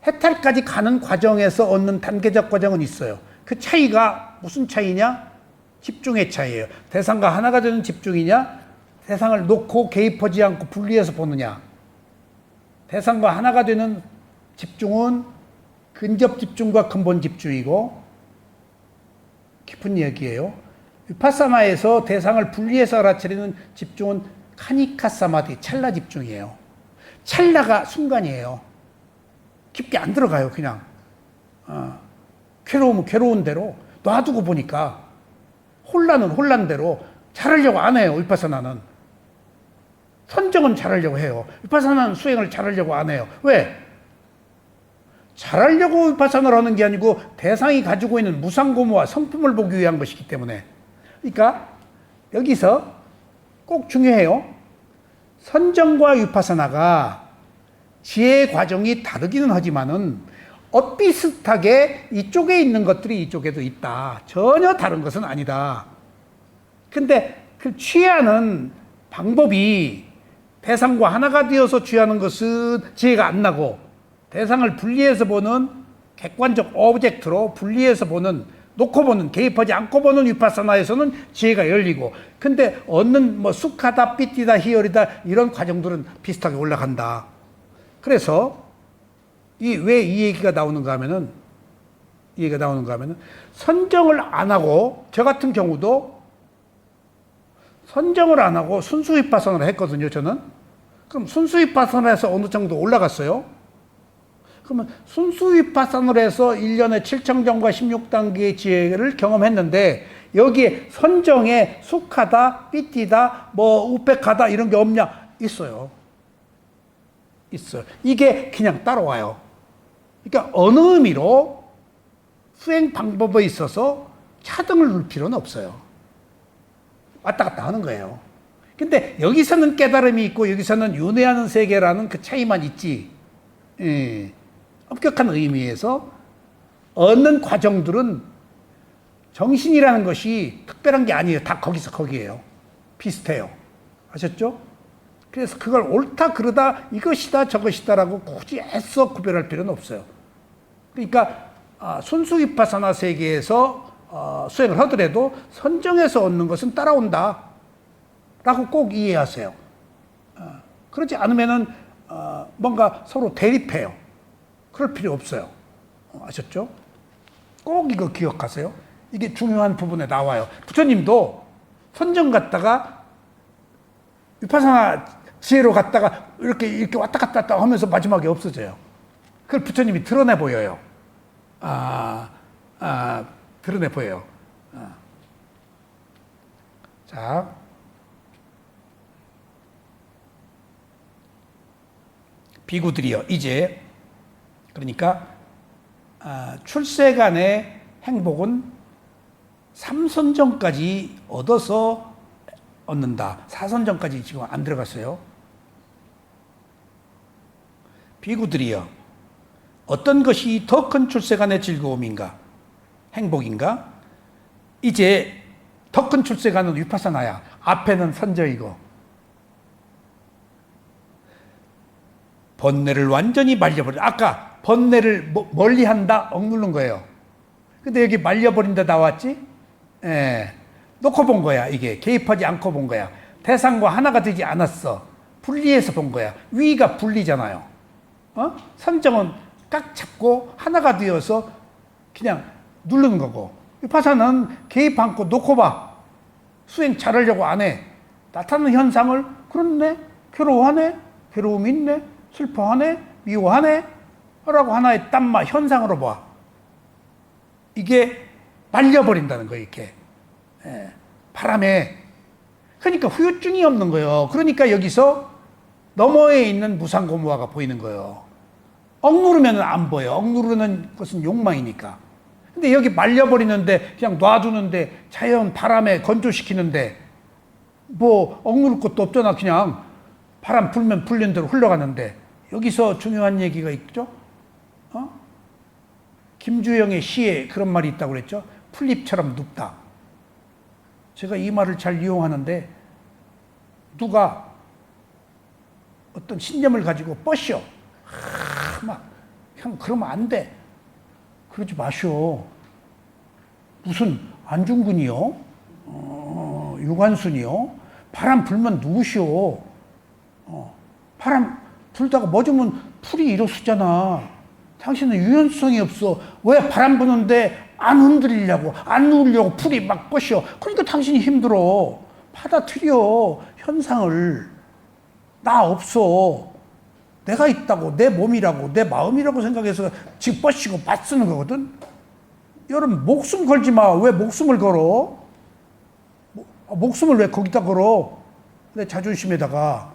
해탈까지 가는 과정에서 얻는 단계적 과정은 있어요. 그 차이가 무슨 차이냐? 집중의 차이예요. 대상과 하나가 되는 집중이냐? 대상을 놓고 개입하지 않고 분리해서 보느냐? 대상과 하나가 되는 집중은 근접 집중과 근본 집중이고 깊은 얘기예요. 위파사나에서 대상을 분리해서 알아차리는 집중은 카니카 사마디, 찰나 집중이에요. 찰나가 순간이에요. 깊게 안 들어가요, 그냥. 괴로우면 괴로운 대로 놔두고 보니까 혼란은 혼란대로 잘하려고 안 해요, 위파사나는. 선정은 잘하려고 해요. 위파사나는 수행을 잘하려고 안 해요. 왜? 잘하려고 위파사나를 하는 게 아니고 대상이 가지고 있는 무상고무와 성품을 보기 위한 것이기 때문에. 그러니까 여기서 꼭 중요해요. 선정과 위파사나가 지혜의 과정이 다르기는 하지만은 엇비슷하게 이쪽에 있는 것들이 이쪽에도 있다. 전혀 다른 것은 아니다. 근데 그 취하는 방법이 대상과 하나가 되어서 취하는 것은 지혜가 안 나고 대상을 분리해서 보는 객관적 오브젝트로 분리해서 보는 놓고 보는 개입하지 않고 보는 위파사나에서는 지혜가 열리고 근데 얻는 뭐 수카다 삐띠다 희열이다 이런 과정들은 비슷하게 올라간다. 그래서 왜 이 얘기가 나오는가 하면은 선정을 안 하고 저 같은 경우도 선정을 안 하고 순수 위파사나를 했거든요, 저는. 그럼 순수 위파사나에서 어느 정도 올라갔어요? 그러면 순수 위파사나를 해서 1년에 7청정과 16단계의 지혜를 경험했는데 여기에 선정에 숙하다, 삐띠다, 뭐 우백하다 이런 게 없냐? 있어요. 있어요. 이게 그냥 따라와요. 그러니까 어느 의미로 수행 방법에 있어서 차등을 둘 필요는 없어요. 왔다 갔다 하는 거예요. 근데 여기서는 깨달음이 있고 여기서는 윤회하는 세계라는 그 차이만 있지. 엄격한 의미에서 얻는 과정들은 정신이라는 것이 특별한 게 아니에요. 다 거기서 거기에요. 비슷해요. 아셨죠? 그래서 그걸 옳다 그러다 이것이다 저것이다라고 굳이 애써 구별할 필요는 없어요. 그러니까 순수 위파사나 세계에서 수행을 하더라도 선정에서 얻는 것은 따라온다 라고 꼭 이해하세요. 그렇지 않으면은 뭔가 서로 대립해요. 그럴 필요 없어요. 아셨죠? 꼭 이거 기억하세요. 이게 중요한 부분에 나와요. 부처님도 선정 갔다가 위파사나 지혜로 갔다가 이렇게 왔다 갔다 하면서 마지막에 없어져요. 그걸 부처님이 드러내 보여요. 드러내 보여요. 자. 비구들이여 이제 그러니까 출세간의 행복은 삼선정까지 얻어서 얻는다. 사선정까지 지금 안 들어갔어요. 비구들이여 어떤 것이 더 큰 출세간의 즐거움인가? 행복인가? 이제 더 큰 출세간은 위파사나야. 앞에는 선정이고 번뇌를 완전히 말려버려. 아까 번뇌를 멀리한다, 억누른 거예요. 근데 여기 말려버린다 나왔지? 예. 놓고 본 거야. 이게 개입하지 않고 본 거야. 대상과 하나가 되지 않았어. 분리해서 본 거야. 위가 분리잖아요. 선정은 깍 잡고 하나가 되어서 그냥 누르는 거고, 위파사는 개입 않고 놓고 봐. 수행 잘하려고 안 해. 나타나는 현상을, 그렇네, 괴로워하네, 괴로움이 있네, 슬퍼하네, 미워하네 라고 하나의 땀마 현상으로 봐. 이게 말려버린다는 거예요. 이렇게 바람에. 그러니까 후유증이 없는 거예요. 그러니까 여기서 너머에 있는 무상고무화가 보이는 거예요. 억누르면 안 보여. 억누르는 것은 욕망이니까. 근데 여기 말려버리는데, 그냥 놔두는데, 자연 바람에 건조시키는데, 뭐 억누를 것도 없잖아. 그냥 바람 불면 불린 대로 흘러가는데. 여기서 중요한 얘기가 있죠. 김주영의 시에 그런 말이 있다고 그랬죠. 풀잎처럼 눕다. 제가 이 말을 잘 이용하는데, 누가 어떤 신념을 가지고 뻗셔. 형 그러면 안 돼. 그러지 마쇼. 무슨 안중근이요? 유관순이요? 바람 불면 누우시오. 바람 불다가 멎으면 풀이 일어서잖아. 당신은 유연성이 없어. 왜 바람 부는데 안 흔들리려고, 안 누우려고 풀이 막 뻗셔. 그러니까 당신이 힘들어. 받아들여, 현상을. 나 없어. 내가 있다고, 내 몸이라고, 내 마음이라고 생각해서 지금 뻗시고 맞쓰는 거거든. 여러분, 목숨 걸지 마. 왜 목숨을 걸어? 목숨을 왜 거기다 걸어? 내 자존심에다가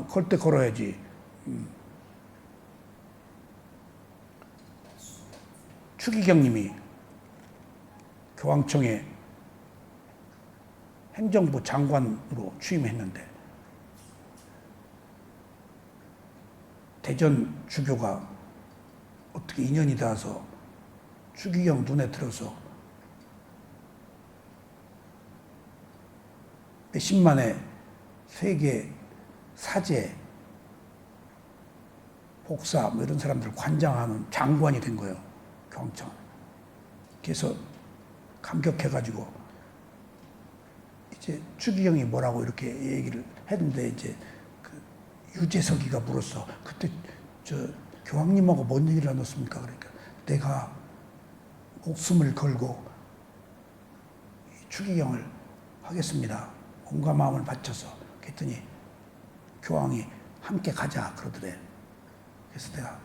걸 때 걸어야지. 추기경님이 교황청에 행정부 장관으로 취임했는데, 대전 주교가 어떻게 인연이 닿아서 추기경 눈에 들어서 몇십만의 세계 사제, 복사 뭐 이런 사람들 관장하는 장관이 된 거예요. 교황청. 그래서 감격해가지고 이제 추기경이 뭐라고 이렇게 얘기를 했는데, 이제 그 유재석이가 물었어. 그때 저 교황님하고 뭔 얘기를 나눴습니까? 그러니까 내가 목숨을 걸고 추기경을 하겠습니다. 몸과 마음을 바쳐서. 그랬더니 교황이 함께 가자 그러더래. 그래서 내가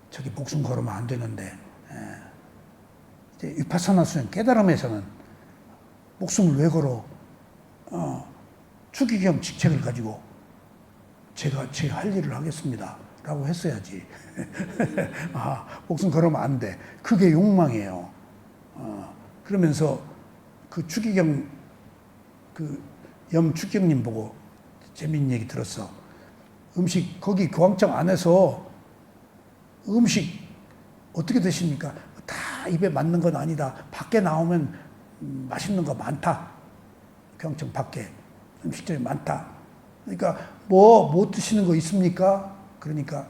저기 목숨 걸으면 안 되는데, 이제 위파사나 수행 깨달음에서는 목숨을 왜 걸어? 추기경 직책을 가지고 제가 제 할 일을 하겠습니다 라고 했어야지. 목숨 걸으면 안 돼. 그게 욕망이에요. 그러면서 그 추기경, 그 염추경님 보고 재밌는 얘기 들었어. 음식, 거기 교황청 안에서 음식 어떻게 드십니까? 다 입에 맞는 건 아니다. 밖에 나오면 맛있는 거 많다. 교황청 밖에 음식점이 많다. 그러니까 뭐 드시는 거 있습니까? 그러니까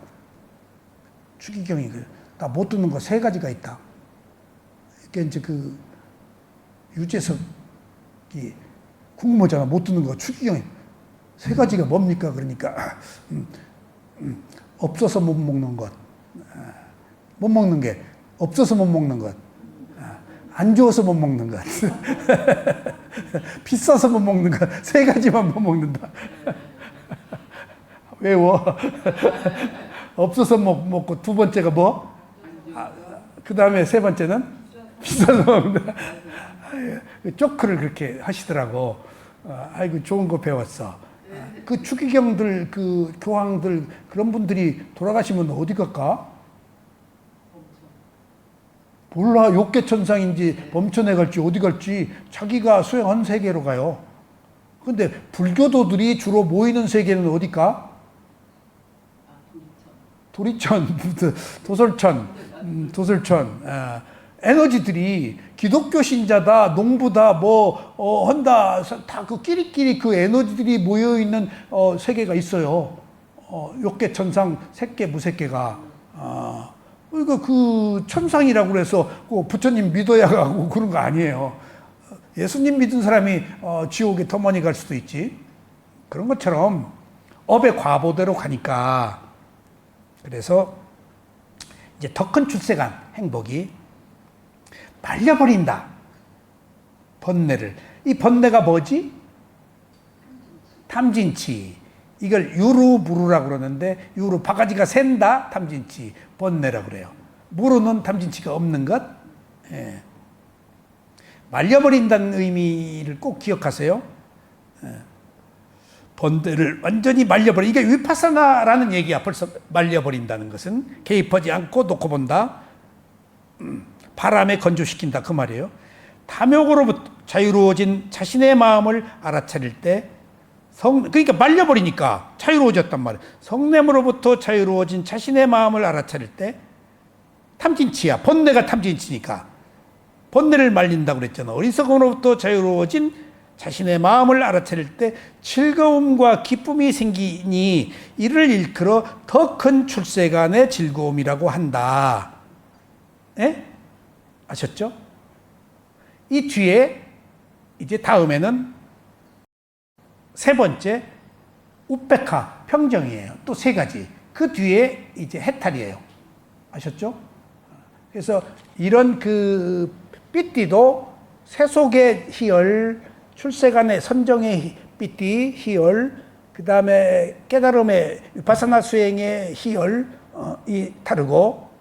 추기경이 나 못 듣는 거 3가지가 있다. 그러니까 이제 그 유재석이 국모잖아. 못 듣는 거. 추기경이 3가지가 뭡니까? 그러니까 없어서 못 먹는 것, 못 먹는 게 없어서 못 먹는 것, 안 좋아서 못 먹는 것, 비싸서 못 먹는 것, 3가지만 못 먹는다. 외워. 없어서 못 먹고, 2번째가 뭐? 그 다음에 3번째는 비싸서 먹는다. 조크를 그렇게 하시더라고. 아이고 좋은 거 배웠어. 그 추기경들, 그 교황들, 그런 분들이 돌아가시면 어디 갈까? 몰라. 욕계천상인지 범천에 갈지 어디 갈지 자기가 수행한 세계로 가요. 근데 불교도들이 주로 모이는 세계는 어디까? 도리천, 도솔천. 에너지들이 기독교 신자다, 농부다, 한다, 다 그 끼리끼리 그 에너지들이 모여있는 세계가 있어요. 욕계천상, 색계, 무색계가. 그러니까 그 천상이라고 그래서 그 부처님 믿어야 하고 그런 거 아니에요. 예수님 믿은 사람이 지옥에 더 많이 갈 수도 있지. 그런 것처럼 업의 과보대로 가니까 그래서 이제 더 큰 출세간 행복이 말려버린다. 번뇌를. 이 번뇌가 뭐지? 탐진치. 이걸 유루무루라고 그러는데 유루 바가지가 샌다 탐진치 번뇌라고 그래요. 무루는 탐진치가 없는 것. 예. 말려버린다는 의미를 꼭 기억하세요. 예. 번뇌를 완전히 말려버려. 이게 위파사나라는 얘기야. 벌써 말려버린다는 것은 개입하지 않고 놓고 본다. 바람에 건조시킨다 그 말이에요. 탐욕으로부터 자유로워진 자신의 마음을 알아차릴 때 그러니까 말려버리니까 자유로워졌단 말이에요. 성냄으로부터 자유로워진 자신의 마음을 알아차릴 때 탐진치야. 번뇌가 탐진치니까 번뇌를 말린다고 그랬잖아. 어리석음으로부터 자유로워진 자신의 마음을 알아차릴 때 즐거움과 기쁨이 생기니 이를 일컬어 더 큰 출세간의 즐거움이라고 한다. 예? 아셨죠? 이 뒤에 이제 다음에는 세 번째 우페카 평정이에요. 또 세 가지. 그 뒤에 이제 해탈이에요. 아셨죠? 그래서 이런 그 삐띠도 세속의 희열, 출세간의 선정의 삐띠 희열, 그 다음에 깨달음의 위파사나 수행의 희열이 다르고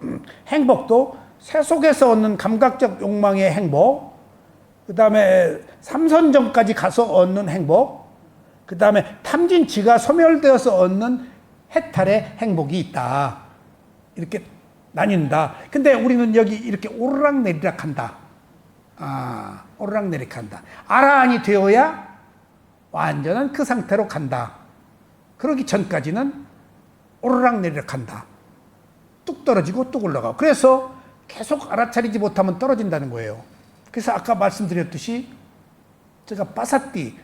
행복도 세속에서 얻는 감각적 욕망의 행복, 그 다음에 삼선정까지 가서 얻는 행복, 그 다음에 탐진치가 소멸되어서 얻는 해탈의 행복이 있다. 이렇게 나뉜다. 근데 우리는 여기 이렇게 오르락내리락 한다. 오르락내리락 한다. 아라한이 되어야 완전한 그 상태로 간다. 그러기 전까지는 오르락내리락 한다. 뚝 떨어지고 뚝 올라가고. 그래서 계속 알아차리지 못하면 떨어진다는 거예요. 그래서 아까 말씀드렸듯이 제가 빠사띠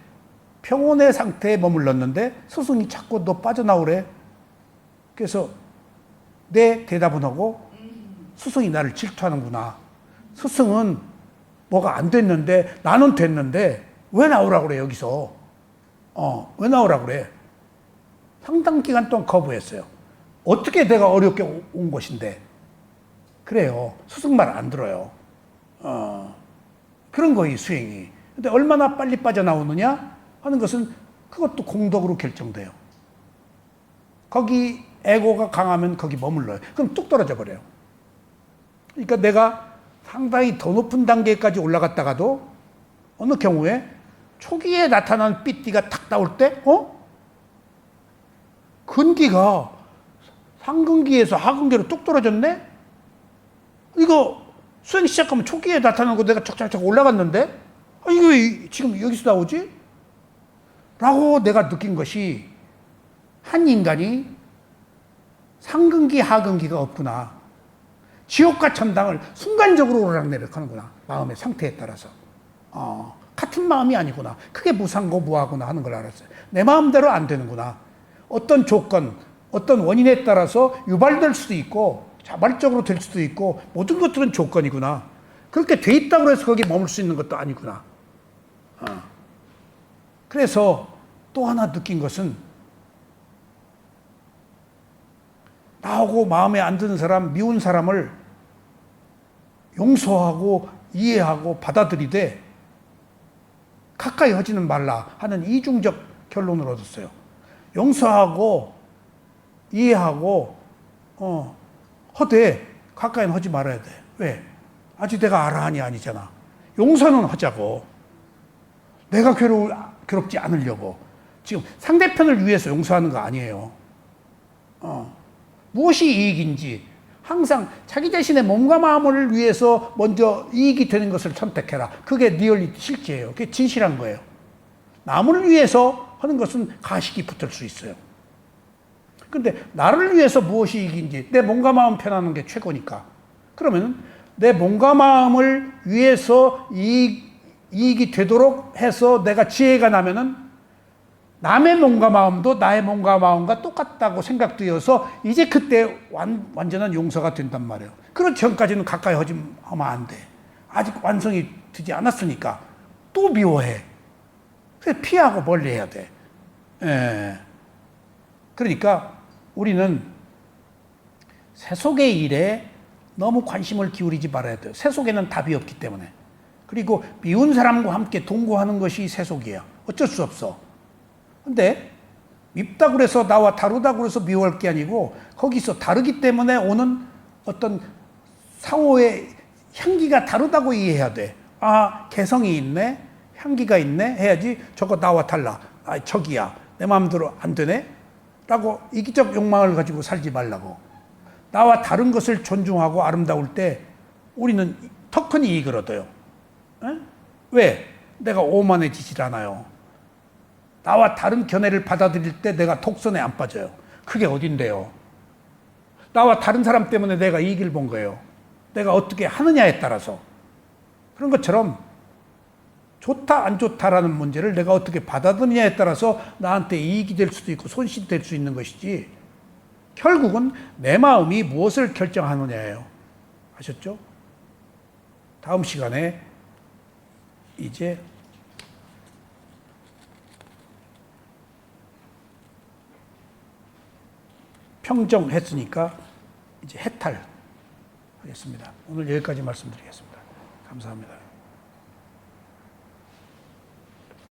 평온의 상태에 머물렀는데 스승이 자꾸 너 빠져나오래. 그래서 내 대답은 하고 스승이 나를 질투하는구나. 스승은 뭐가 안 됐는데 나는 됐는데 왜 나오라고 그래 여기서. 왜 나오라고 그래. 상당 기간 동안 거부했어요. 어떻게 내가 어렵게 온 것인데. 그래요. 스승 말 안 들어요. 그런 거예요 수행이. 근데 얼마나 빨리 빠져나오느냐 하는 것은 그것도 공덕으로 결정돼요. 거기 에고가 강하면 거기 머물러요. 그럼 뚝 떨어져 버려요. 그러니까 내가 상당히 더 높은 단계까지 올라갔다가도 어느 경우에 초기에 나타난 삐띠가 탁 나올 때 근기가 상근기에서 하근기로 뚝 떨어졌네? 이거 수행 시작하면 초기에 나타나는 거 내가 쫙쫙쫙 올라갔는데 이거 왜 지금 여기서 나오지? 라고 내가 느낀 것이 한 인간이 상근기 하근기가 없구나. 지옥과 천당을 순간적으로 오르락내리락 하는구나. 마음의 상태에 따라서. 같은 마음이 아니구나. 그게 무상고 무하구나 하는 걸 알았어요. 내 마음대로 안 되는구나. 어떤 조건, 어떤 원인에 따라서 유발될 수도 있고 자발적으로 될 수도 있고 모든 것들은 조건이구나. 그렇게 돼 있다고 해서 거기 머물 수 있는 것도 아니구나. 그래서 또 하나 느낀 것은 나하고 마음에 안 드는 사람, 미운 사람을 용서하고 이해하고 받아들이되 가까이 하지는 말라 하는 이중적 결론을 얻었어요. 용서하고 이해하고 허되 가까이는 하지 말아야 돼. 왜? 아직 내가 아라한이 아니잖아. 용서는 하자고. 내가 괴롭지 않으려고. 지금 상대편을 위해서 용서하는 거 아니에요. 무엇이 이익인지 항상 자기 자신의 몸과 마음을 위해서 먼저 이익이 되는 것을 선택해라. 그게 리얼리티 실제예요. 그게 진실한 거예요. 남을 위해서 하는 것은 가식이 붙을 수 있어요. 근데 나를 위해서 무엇이 이익인지 내 몸과 마음 편하는 게 최고니까. 그러면 내 몸과 마음을 위해서 이익이 되도록 해서 내가 지혜가 나면은 남의 몸과 마음도 나의 몸과 마음과 똑같다고 생각되어서 이제 그때 완전한 용서가 된단 말이에요. 그런 전까지는 가까이 하면 안 돼. 아직 완성이 되지 않았으니까 또 미워해. 그래서 피하고 멀리 해야 돼. 예. 그러니까 우리는 세속의 일에 너무 관심을 기울이지 말아야 돼요. 세속에는 답이 없기 때문에. 그리고 미운 사람과 함께 동거하는 것이 세속이야. 어쩔 수 없어. 근데 밉다고 그래서 나와 다르다고 그래서 미워할 게 아니고 거기서 다르기 때문에 오는 어떤 상호의 향기가 다르다고 이해해야 돼. 아, 개성이 있네? 향기가 있네? 해야지 저거 나와 달라. 아, 저기야. 내 마음대로 안 되네? 라고 이기적 욕망을 가지고 살지 말라고. 나와 다른 것을 존중하고 아름다울 때 우리는 더 큰 이익을 얻어요. 에? 왜? 내가 오만해지질 않아요. 나와 다른 견해를 받아들일 때 내가 독선에 안 빠져요. 그게 어딘데요? 나와 다른 사람 때문에 내가 이익을 본 거예요. 내가 어떻게 하느냐에 따라서. 그런 것처럼 좋다 안 좋다라는 문제를 내가 어떻게 받아들이냐에 따라서 나한테 이익이 될 수도 있고 손실이 될 수 있는 것이지, 결국은 내 마음이 무엇을 결정하느냐예요. 아셨죠? 다음 시간에 이제 평정했으니까 이제 해탈하겠습니다. 오늘 여기까지 말씀드리겠습니다. 감사합니다.